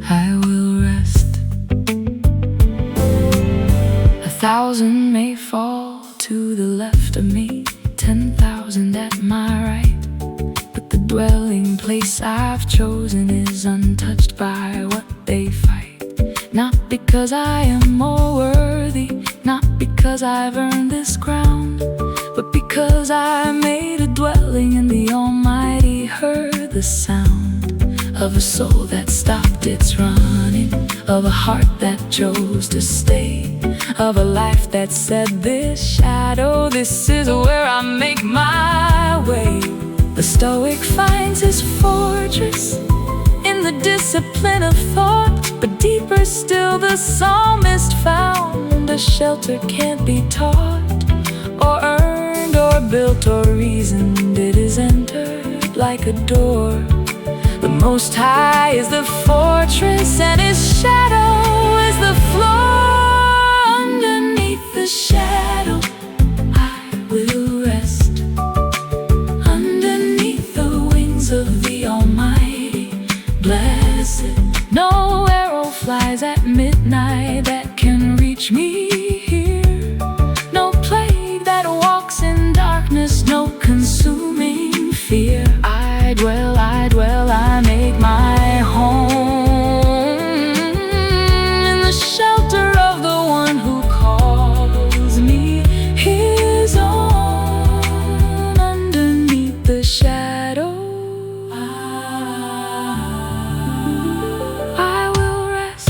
I will rest. 1,000 may fall to the left of me, 10,000 at my right, but the dwelling place I've chosen is untouched by what they fight. Not because I am more worthy, not because I've earned this ground, but because I made a dwelling in the Almighty. the sound of a soul that stopped its running, of a heart that chose to stay, of a life that said, this shadow, this is where I make my way. The stoic finds his fortress in the discipline of thought, but deeper still the psalmist found a shelter can't be taught, or earned, or built, or reasoned. It is entered like a door. The Most High is the fortress, and His shadow is the floor. Underneath the shadow I will rest, underneath the wings of the Almighty. Blessed, no arrow flies at midnight that can reach me here, no plague that walks in darkness, no consuming fear. I dwell, I make my home in the shelter of the one who calls me his own. Underneath the shadow I will rest.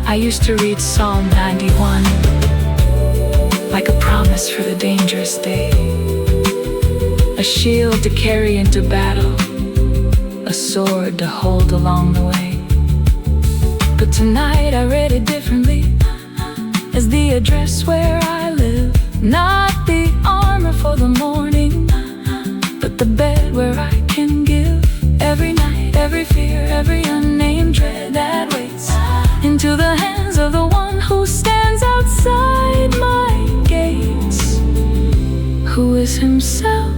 I used to read Psalm 91 like a promise for the dangerous day, a shield to carry into battle, a sword to hold along the way. But tonight I read it differently, as the address where I live, not the armor for the morning, but the bed where I can give every night, every fear, every unnamed dread that waits, into the hands of the one who stands outside my gates, who is himself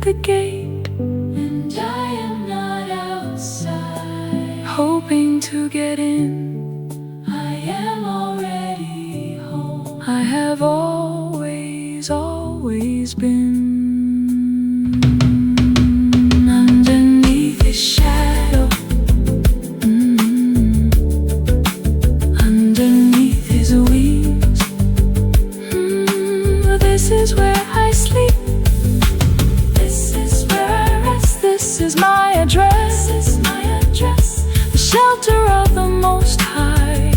the gate. And I am not outside hoping to get in, I am already home. I have always been. Underneath his shadow, underneath his wings, this is where I sleep, this is where I rest, this is my address, this is my address. The shelter of the Most High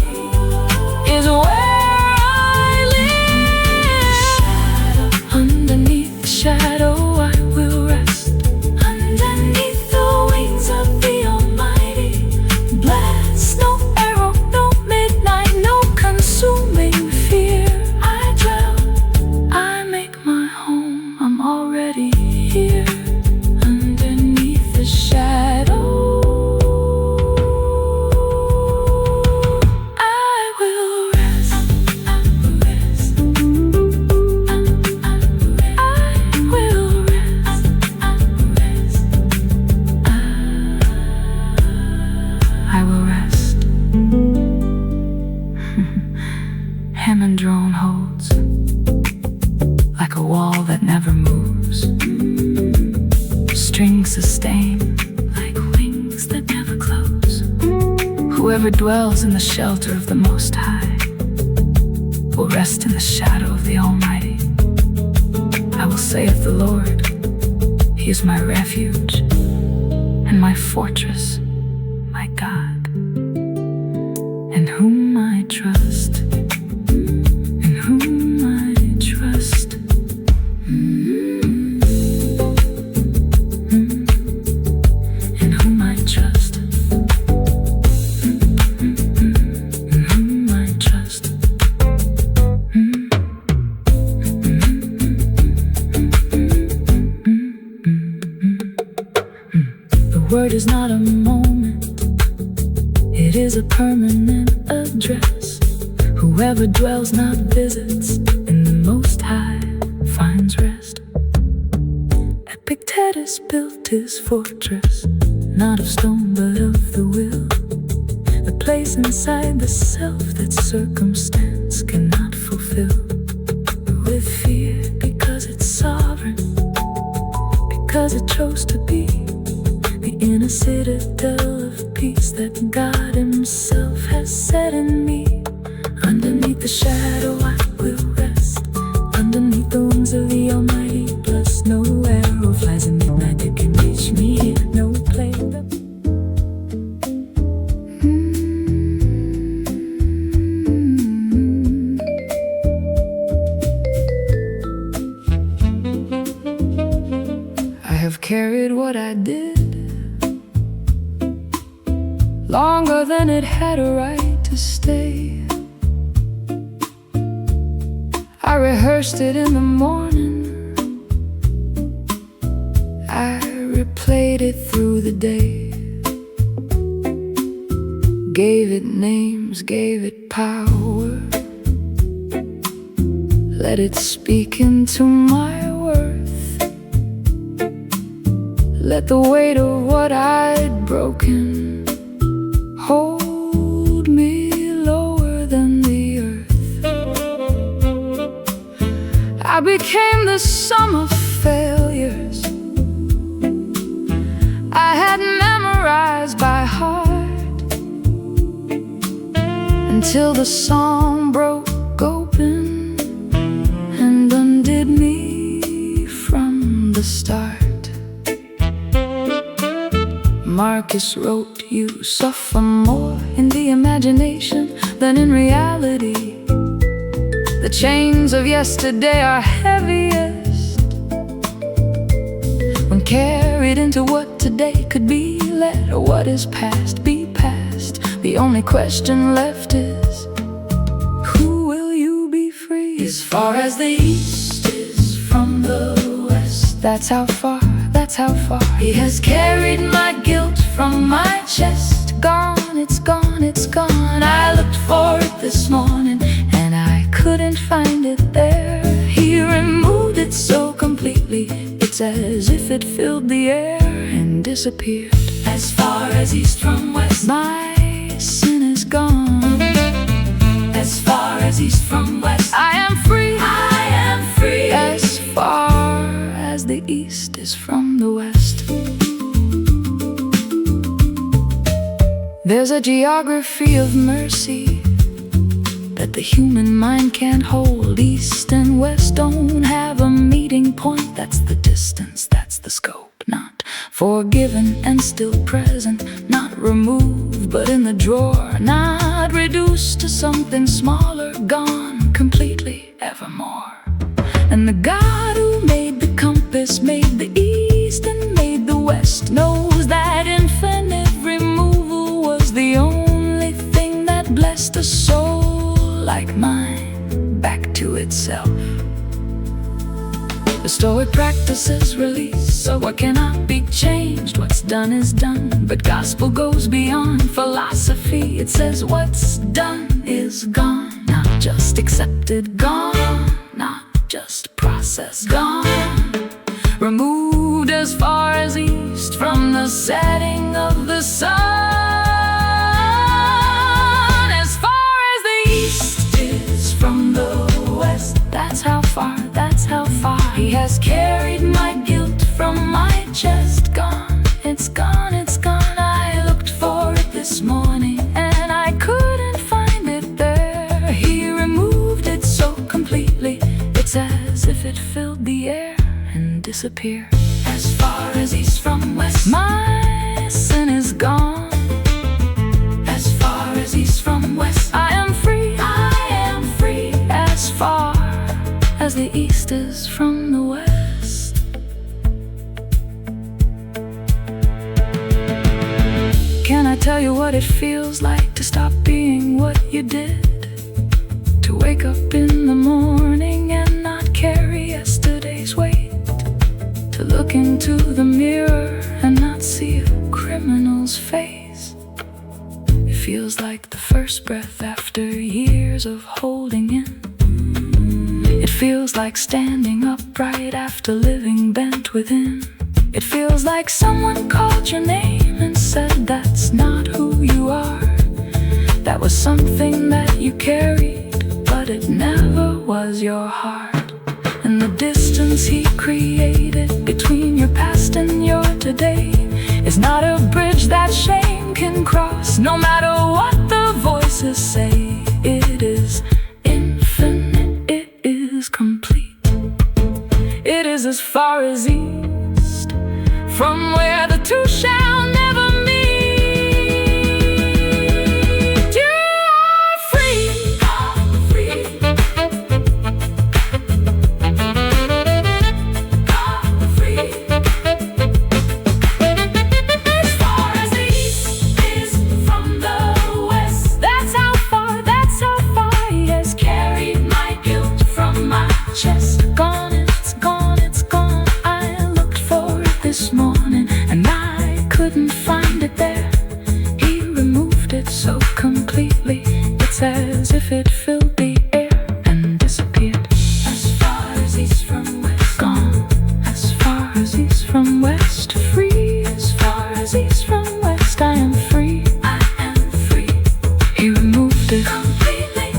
is where I live. Underneath the shadow I will rest, underneath the wings of the Almighty. Blessed, no arrow, no midnight, no consuming fear. I dwell, I make my home, I'm already here. Underneath the shadow I will rest, I will rest, I will rest, I will rest. Hammond drone holds like a wall that never moves, strings sustain like wings that never close. Whoever dwells in the shelter of the Most High will rest in the shadow of the Almighty. I will say of the Lord, He is my refuge and my fortress, my God, in whom I trust, in whom I trust. In whom I trust, in whom I trust. The word is not a moment, it is a permanent address. Whoever dwells, not visits, in the Most High finds rest. Epictetus built his fortress, not of stone but of the will, the place inside the self that circumstance cannot fulfill. With fear, because it's sovereign, because it chose to be the inner citadel of peace that God Himself has set in me. Underneath the the shadow I will rest, underneath the wings of the Almighty bless. No arrow flies in midnight that can reach me here. No plague that I have carried what I did longer than it had a right to stay. I rehearsed it in the morning, I replayed it through the day. Gave it names, gave it power, let it speak into my worth. Let the weight of what I'd broken hold me lower than the earth. I became the sum of failures I had memorized by heart, until the song broke open and undid me from the start. Marcus wrote, you suffer more in the imagination than in reality. The chains of yesterday are heaviest when carried into what today could be. Let what is past be past. The only question left is, who will you be free? As far as the east is from the west, that's how far, that's how far he has carried my guilt from my chest. Gone, it's gone, it's gone. I looked for it this morning and I couldn't find it there. He removed it so completely, it's as if it filled the air and disappeared. As far as east from west, my sin is gone. As far as east from west, I am free, I am free. As far as the east is from the west. There's a geography of mercy that the human mind can't hold. East and west don't have a meeting point. That's the distance, that's the scope. Not forgiven and still present, not removed but in the drawer, not reduced to something smaller, gone completely evermore. And the God who made the compass, made the east and made the west, knows that infinite removal was the only thing that blessed a soul like mine back to itself. The Stoic practices release, so what cannot be changed, what's done is done. But gospel goes beyond philosophy. It says what's done is gone, not just accepted, gone, not just processed, gone. Removed as far as east from the setting of the sun. As far as the east is from the west, that's how far, that's how far he has carried my guilt from my chest. Gone, it's gone, it's gone. I looked for it this morning and I couldn't find it there. He removed it so completely, it's as if it filled the air and disappeared. As far as east from west, my sin is gone. As far as east from west, I am free, I am free. As far as the east is from the west. Can I tell you what it feels like to stop being what you did? To wake up in the morning and not carry yesterday's weight. To look into the mirror and not see a criminal's face. It feels like the first breath after years of holding in. It feels like standing upright after living bent within. It feels like someone called your name and said that's not who you are. That was something that you carried, but it never was your heart. And the distance he created between your past and your today is not a bridge that shame can cross. No matter what the voices say, it is in chest. Gone, it's gone, it's gone. I looked for it this morning and I couldn't find it there. He removed it so completely, it's as if it filled the air and disappeared. As far as east from west, gone. As far as east from west, free. As far as east from west, I am free. I am free. He removed it completely.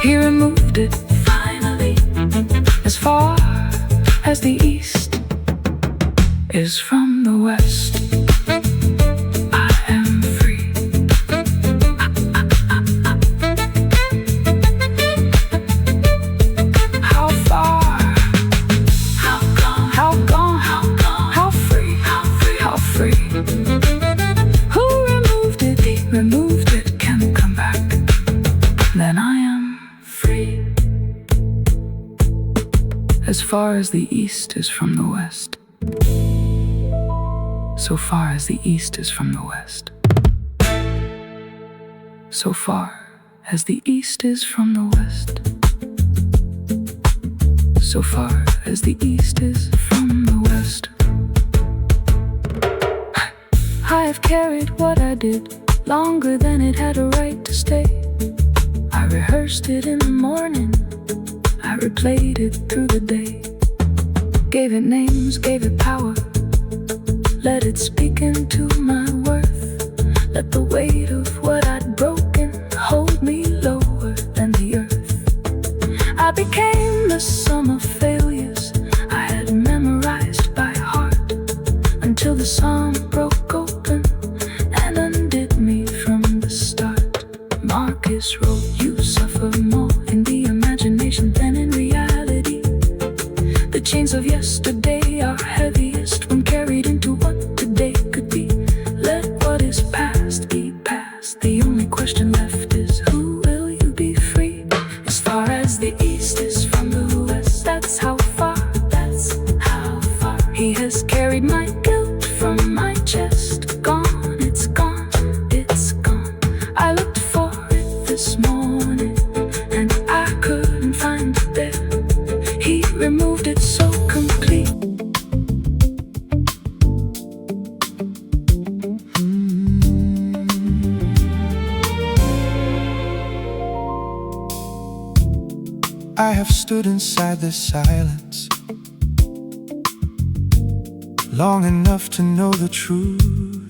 He removed it finally. As far as the east is from the west, I am free. How far? How gone? How gone? How gone? How free? How free? How free? Who removed it? He removed it. Can't come back. Then I am free. As far as the east is from the west, so far as the east is from the west, so far as the east is from the west, so far as the east is from the west. I have carried what I did longer than it had a right to stay. I rehearsed it in the morning, I replayed it through the day. Gave it names, gave it power, let it speak into my worth. Let the weight of what I'd broken hold me lower than the earth. I became the sum of failures I had memorized by heart, until the song broke open and undid me from the start. Marcus wrote, you suffer more in the imagination than in reality. The chains of yesterday are heaviest when carried into what today could be. Let what is past be past. The only question left is, who will you be free? As far as the east is from the west, that's how far, that's how far. He has carried my guilt from my chest. Gone, it's gone, it's gone. I looked for it this morning and I couldn't find it there. He removed it so complete. I have stood inside this silence long enough to know the truth,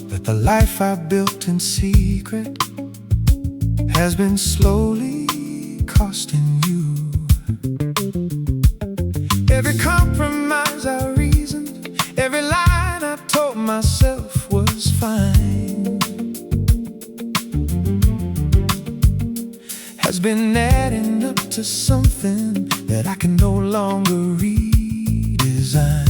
that the life I built in secret has been slowly costing you. Every compromise I reasoned, every line I told myself was fine, has been adding up to something that I can no longer redesign.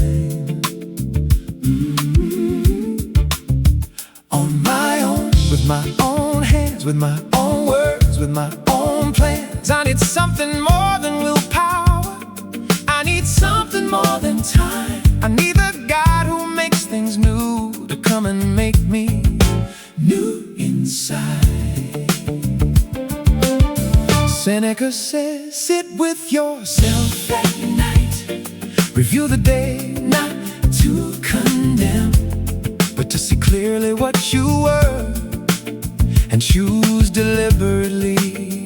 On my own, with my own hands, with my own words, with my own plans. I need something more than willpower, I need something more than time. I need the God who makes things new to come and make me new inside. Seneca says, sit with yourself at night, review the day, not to condemn, but to see clearly what you were and choose deliberately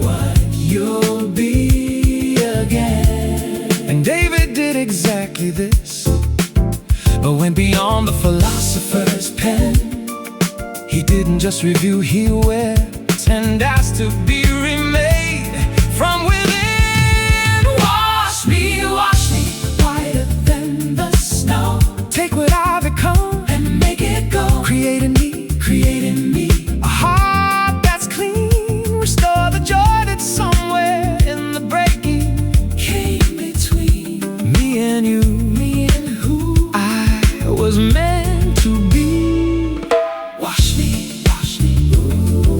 what you'll be again. And David did exactly this, but went beyond the philosopher's pen. He didn't just review, he wept and asked to be remade from within. Wash me whiter than the snow. Take what I become and make it go. Create in me a heart that's clean. Restore the joy that's somewhere in the breaking came between me and you, me and who I was meant to be. Wash me, ooh,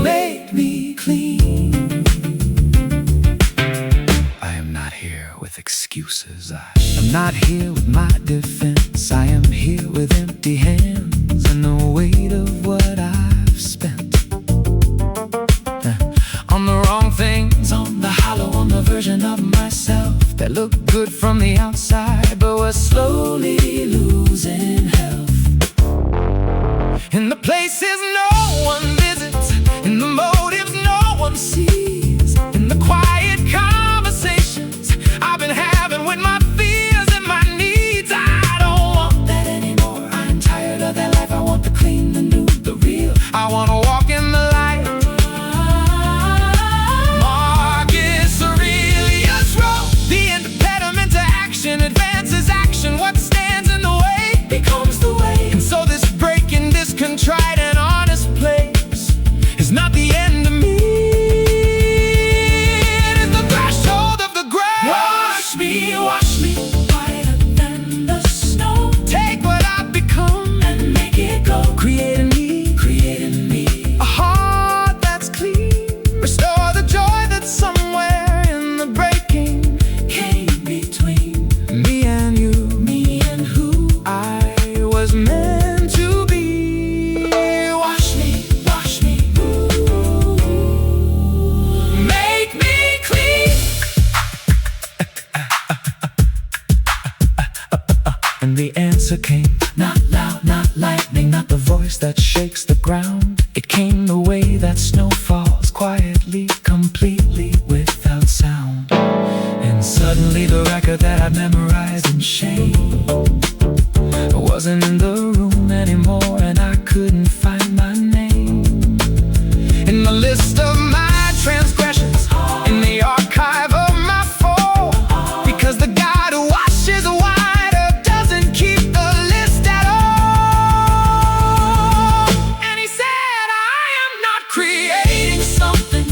make me clean. I am not here with excuses, I am not here with my defense. I am here with empty hands and the weight of what I've spent. good from the outside, but we're slowly losing health. In the places no one visits, in the motives no one sees, in the quiet conversations I've been having with my fears and my needs. I don't want that anymore. I'm tired of that life. I want the clean, the new, the real. I want to walk in the light. Marcus Aurelius wrote, the impediment to action advances action. What stands in the way becomes the way. And so this breaking, this contrite and honest place is not the end of me. It is the threshold of the grave. Wash me whiter than the snow. Take what I've become and make it go. Create in me a heart that's clean. Restore the joy that's somewhere in the breaking came between me and you, me and who I was meant to be. Wash me, ooh. Make me clean. And the answer came, not loud, not lightning, not the voice that shakes the ground. It came the way that snow falls quietly, completely, without sound. And suddenly the record that I'd memorized in shame wasn't in the room anymore, and I couldn't find my name in the list of my transgressions, in the archive of my fall. Because the God who washes whiter doesn't keep the list at all. And he said, I am not creating something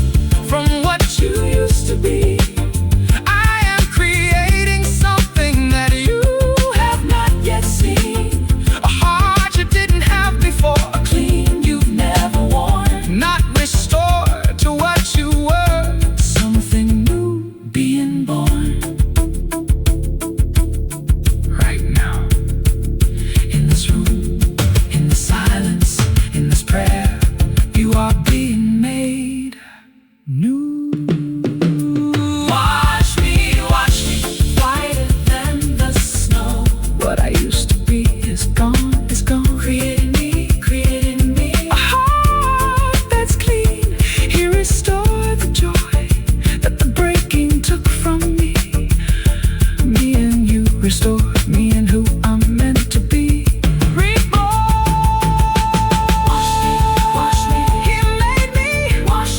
from what you used to be. I am creating something that you have not yet seen. A heart you didn't have before, a clean you've never worn. Not restored to what you were, something new being born. Right now, in this room, in the silence, in this prayer, you are being made new. Wash me, whiter than the snow. What I used to be is gone, is gone. Create in me a heart that's clean. He restored the joy that the breaking took from me. Me and you restored me and who I'm meant to be. Wash me. He made me. Wash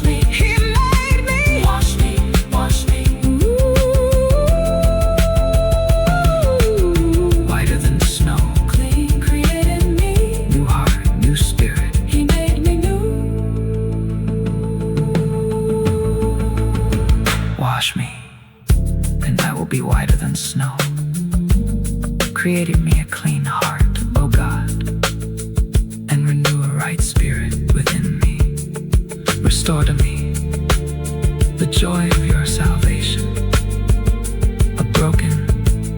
me. He made me. Wash me. Ooh. Whiter than the snow. Clean, created me. New heart, new spirit. He made me new. Wash me, and I will be whiter than snow. Created me a clean heart, O God, and renew a right spirit within me. Restore to me the joy of your salvation, a broken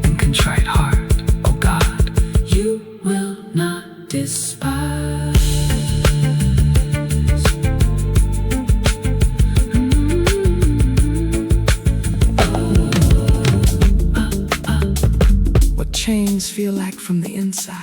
and contrite heart, O God, you will not despise. What chains feel like from the inside.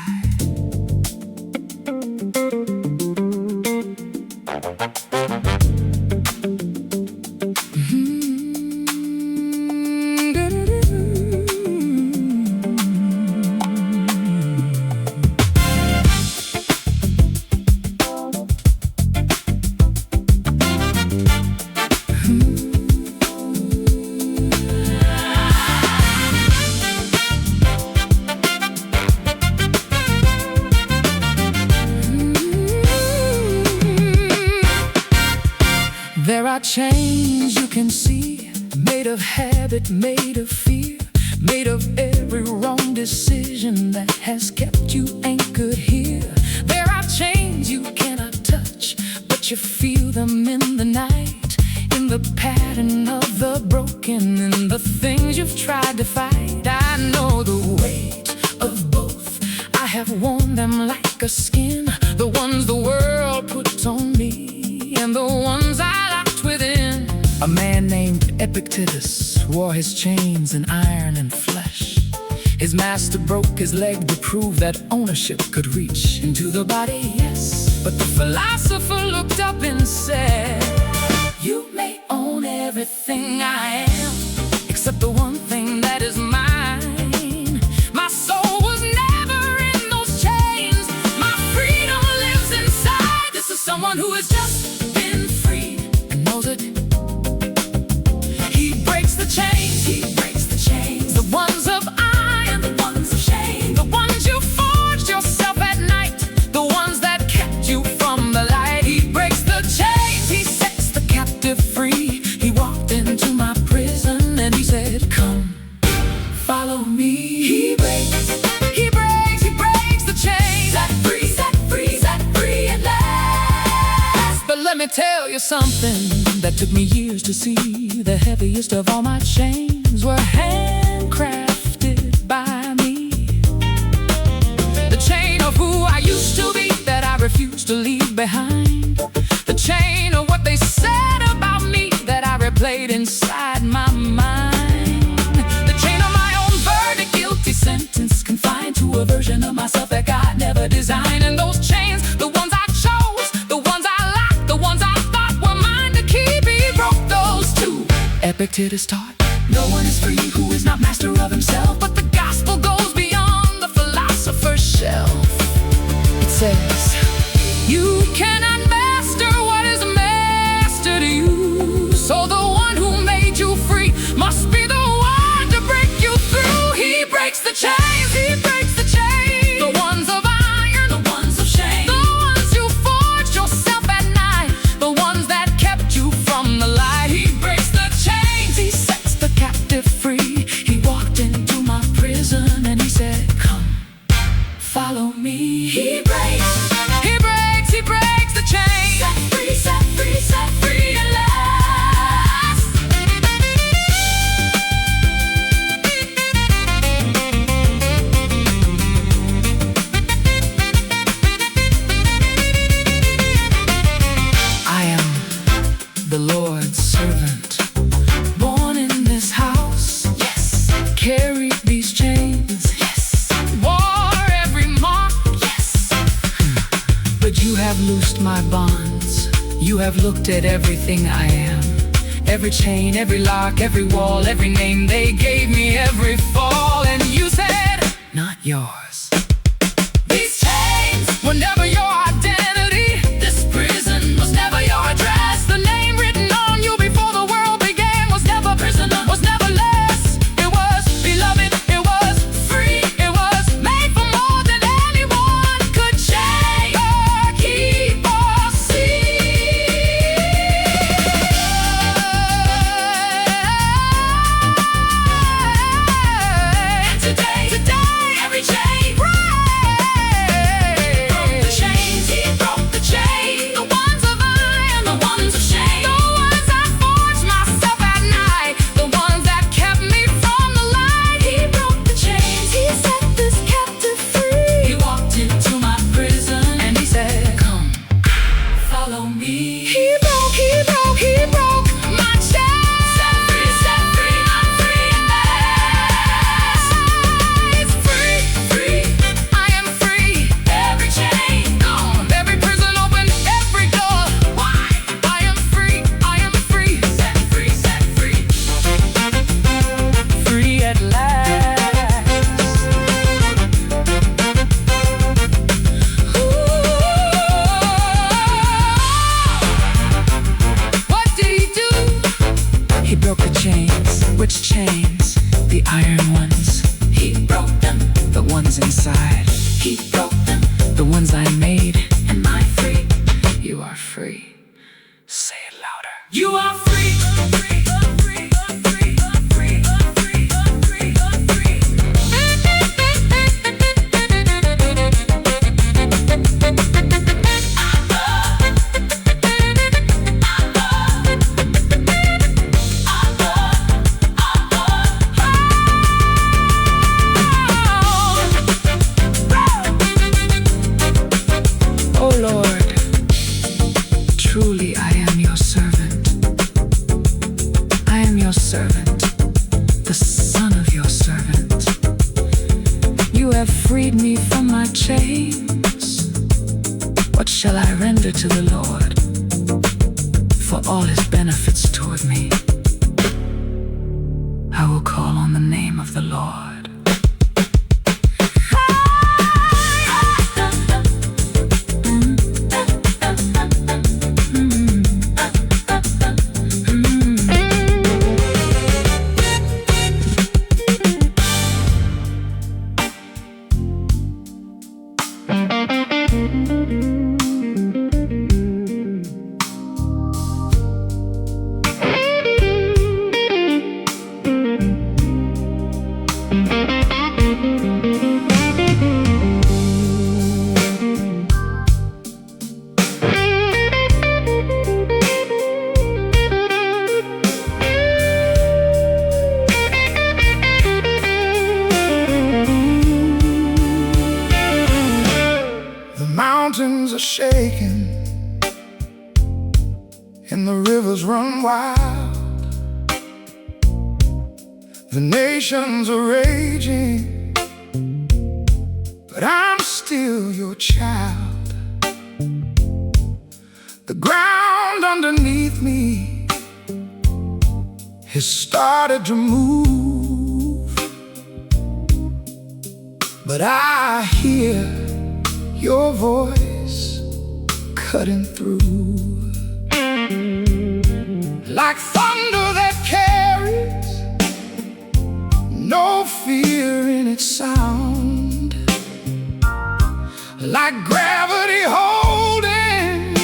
There are chains you can see, made of habit, made of fear, made of every wrong decision that has kept you anchored here. There are chains you cannot touch, but you feel them in the night, in the pattern of the broken, in the things you've tried to fight. I know the weight of both. I have worn them like a skin, the ones the world puts on me, and the ones I locked within. A man named Epictetus wore his chains in iron and flesh. His master broke his leg to prove that ownership could reach into the body, yes. But the philosopher looked up and said, you may own everything I am, except the one thing that is mine. My soul was never in those chains. My freedom lives inside. This is someone who has just been freed and knows it. He breaks the chains. He breaks the chains. The ones of iron, the ones of shame, the ones you forged yourself at night, the ones that kept you from the light. He breaks the chains. He sets the captive free. He walked into my prison and he said, come, follow me. He breaks the chains. Set free, set free, set free at last. But let me tell you something that took me years to see. The heaviest of all my chains were handcrafted by me. The chain of who I used to be that I refused to leave behind. The chain of what they said about me that I replayed inside my mind. The chain of my own verdict, guilty sentence, confined to a version of myself that God never designed. And those chains, the ones I chose, the ones I locked, the ones I thought were mine to keep, he broke those too. Epictetus taught, no one is free who is not master of himself. But the gospel goes beyond the philosopher's shelf. It says, you cannot master what is master to you. So the one who made you free must be the one to break you through. He breaks the chains. He breaks the chains. The ones of iron, the ones of shame, the ones you forged yourself at night, the ones that kept you from the light. He breaks the chains. He sets the captive free. He walked into my prison and he said, come, follow me. He breaks the chains. Set free, set free, set free at last. I am the Lord's servant, born in this house, yes. Carried these chains, yes. Wore every mark, yes. But you have loosed my bonds. You have looked at everything I am. Every chain, every lock, every wall, every name they gave me, every fall. And you said, not yours. These chains were never your identity. This prison was never your address. The name written on you before the world began was never prisoner, was never less. It was beloved, it was free, it was made for more than anyone could change or keep or see. And today, every chain breaks. Broke the chains, he broke the chain. The ones of iron, the ones of shame, the ones I forged myself at night, the ones that kept me from the light. He broke the chains, he set this captive free. He walked into my prison and he said, come, follow me. He broke my chains. Set free, I'm free at last. It's free, I am free. Every chain gone, every prison open, every door wide. I am free, set free, free at last. What did he do? He broke the chains. Which chains? The iron ones. He broke them. The ones inside. He broke them. The ones I made. Am I free? You are free. Say it louder. You are free. Oh Lord, truly I am your servant. I am your What shall I render to the Lord for all his benefits toward me? I will call on the name of the Lord. Mountains are shaking and the rivers run wild. The nations are raging, but I'm still your child. The ground underneath me has started to move, but I hear your voice cutting through, like thunder that carries no fear in its sound, like gravity holding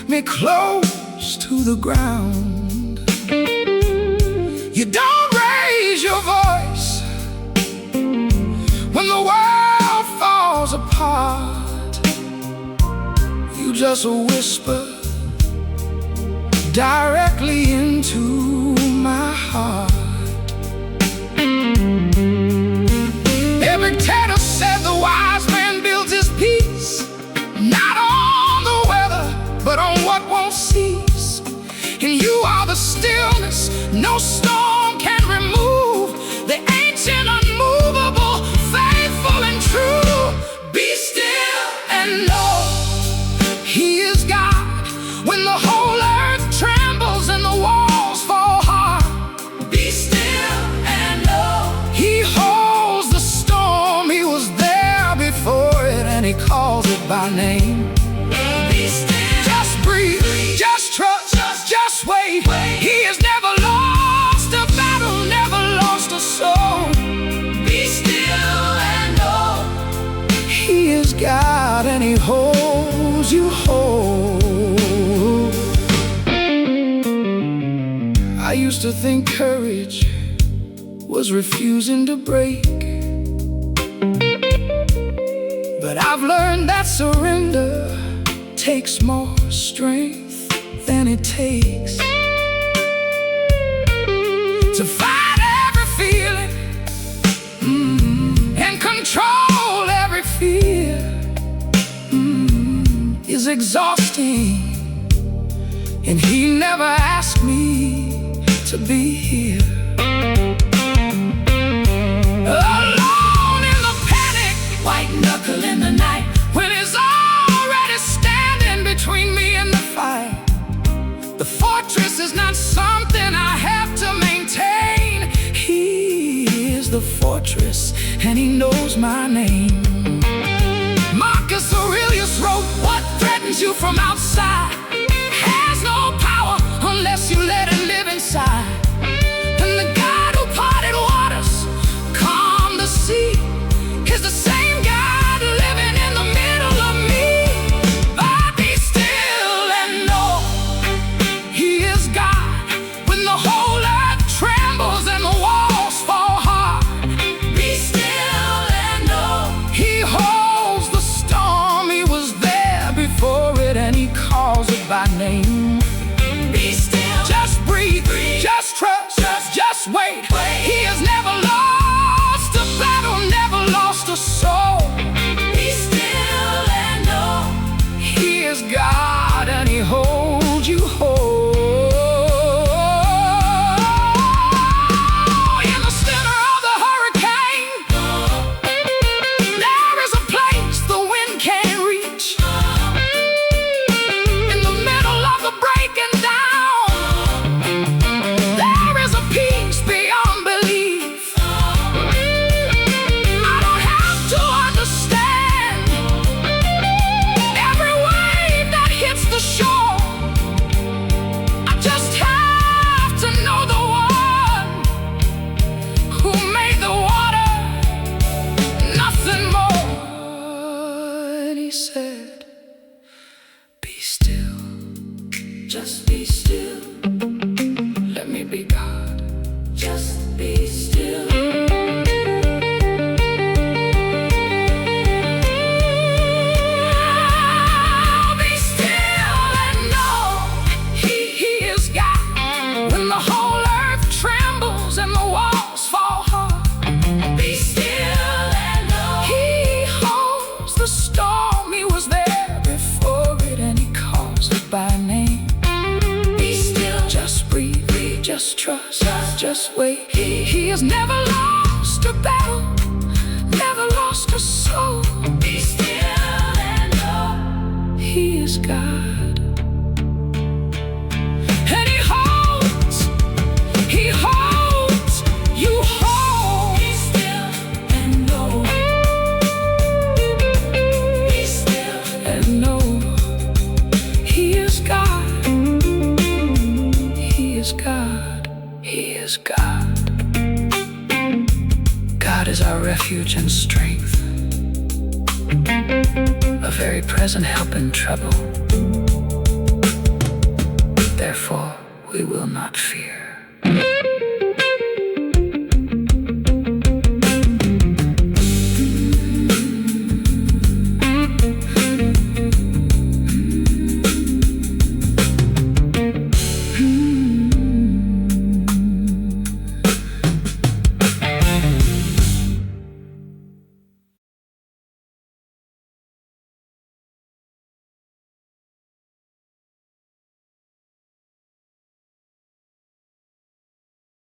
me close to the ground. You don't raise your voice when the world falls apart. You just whisper directly into my heart. Epictetus said the wise man builds his peace not on the weather, but on what won't cease. And you are the stillness no storm can remove, the ancient, unmovable, faithful and true. Be still and know He is God. When the whole earth trembles and the walls fall hard, be still and know He holds the storm. He was there before it and He calls it by name. Be still. Just breathe, just trust, just wait. He has never lost a battle, never lost a soul. Be still and know He is God and He holds you whole. I used to think courage was refusing to break, but I've learned that surrender takes more strength than it takes to fight every feeling and control every fear. Is exhausting, and He never asked me to be here alone in the panic, white knuckle in the night, when He's already standing between me and the fight. The fortress is not something I have to maintain. He is the fortress and He knows my name. Marcus Aurelius wrote, what threatens you from outside has no power unless you let it live inside. And the God who parted waters, calmed the sea, is the same God living in the middle of me. But be still and know He is God. When the whole earth trembles and the walls fall hard, be still and know He holds the storm. He was there before it and He calls said, be still, just be still. Let me be God, just be still. Be still and know He is God. When the whole earth trembles and the walls fall hard, be still and know He holds the storm. He was there before it and He calls it by name. Be still, just breathe, just trust, just wait. He has never lost a battle, never lost a soul. Be still and know He is God. And He holds, you hold. Be still and know. Be still and know He is God. He is God. He is God. God is our refuge and strength, a very present help in trouble. Therefore, we will not fear.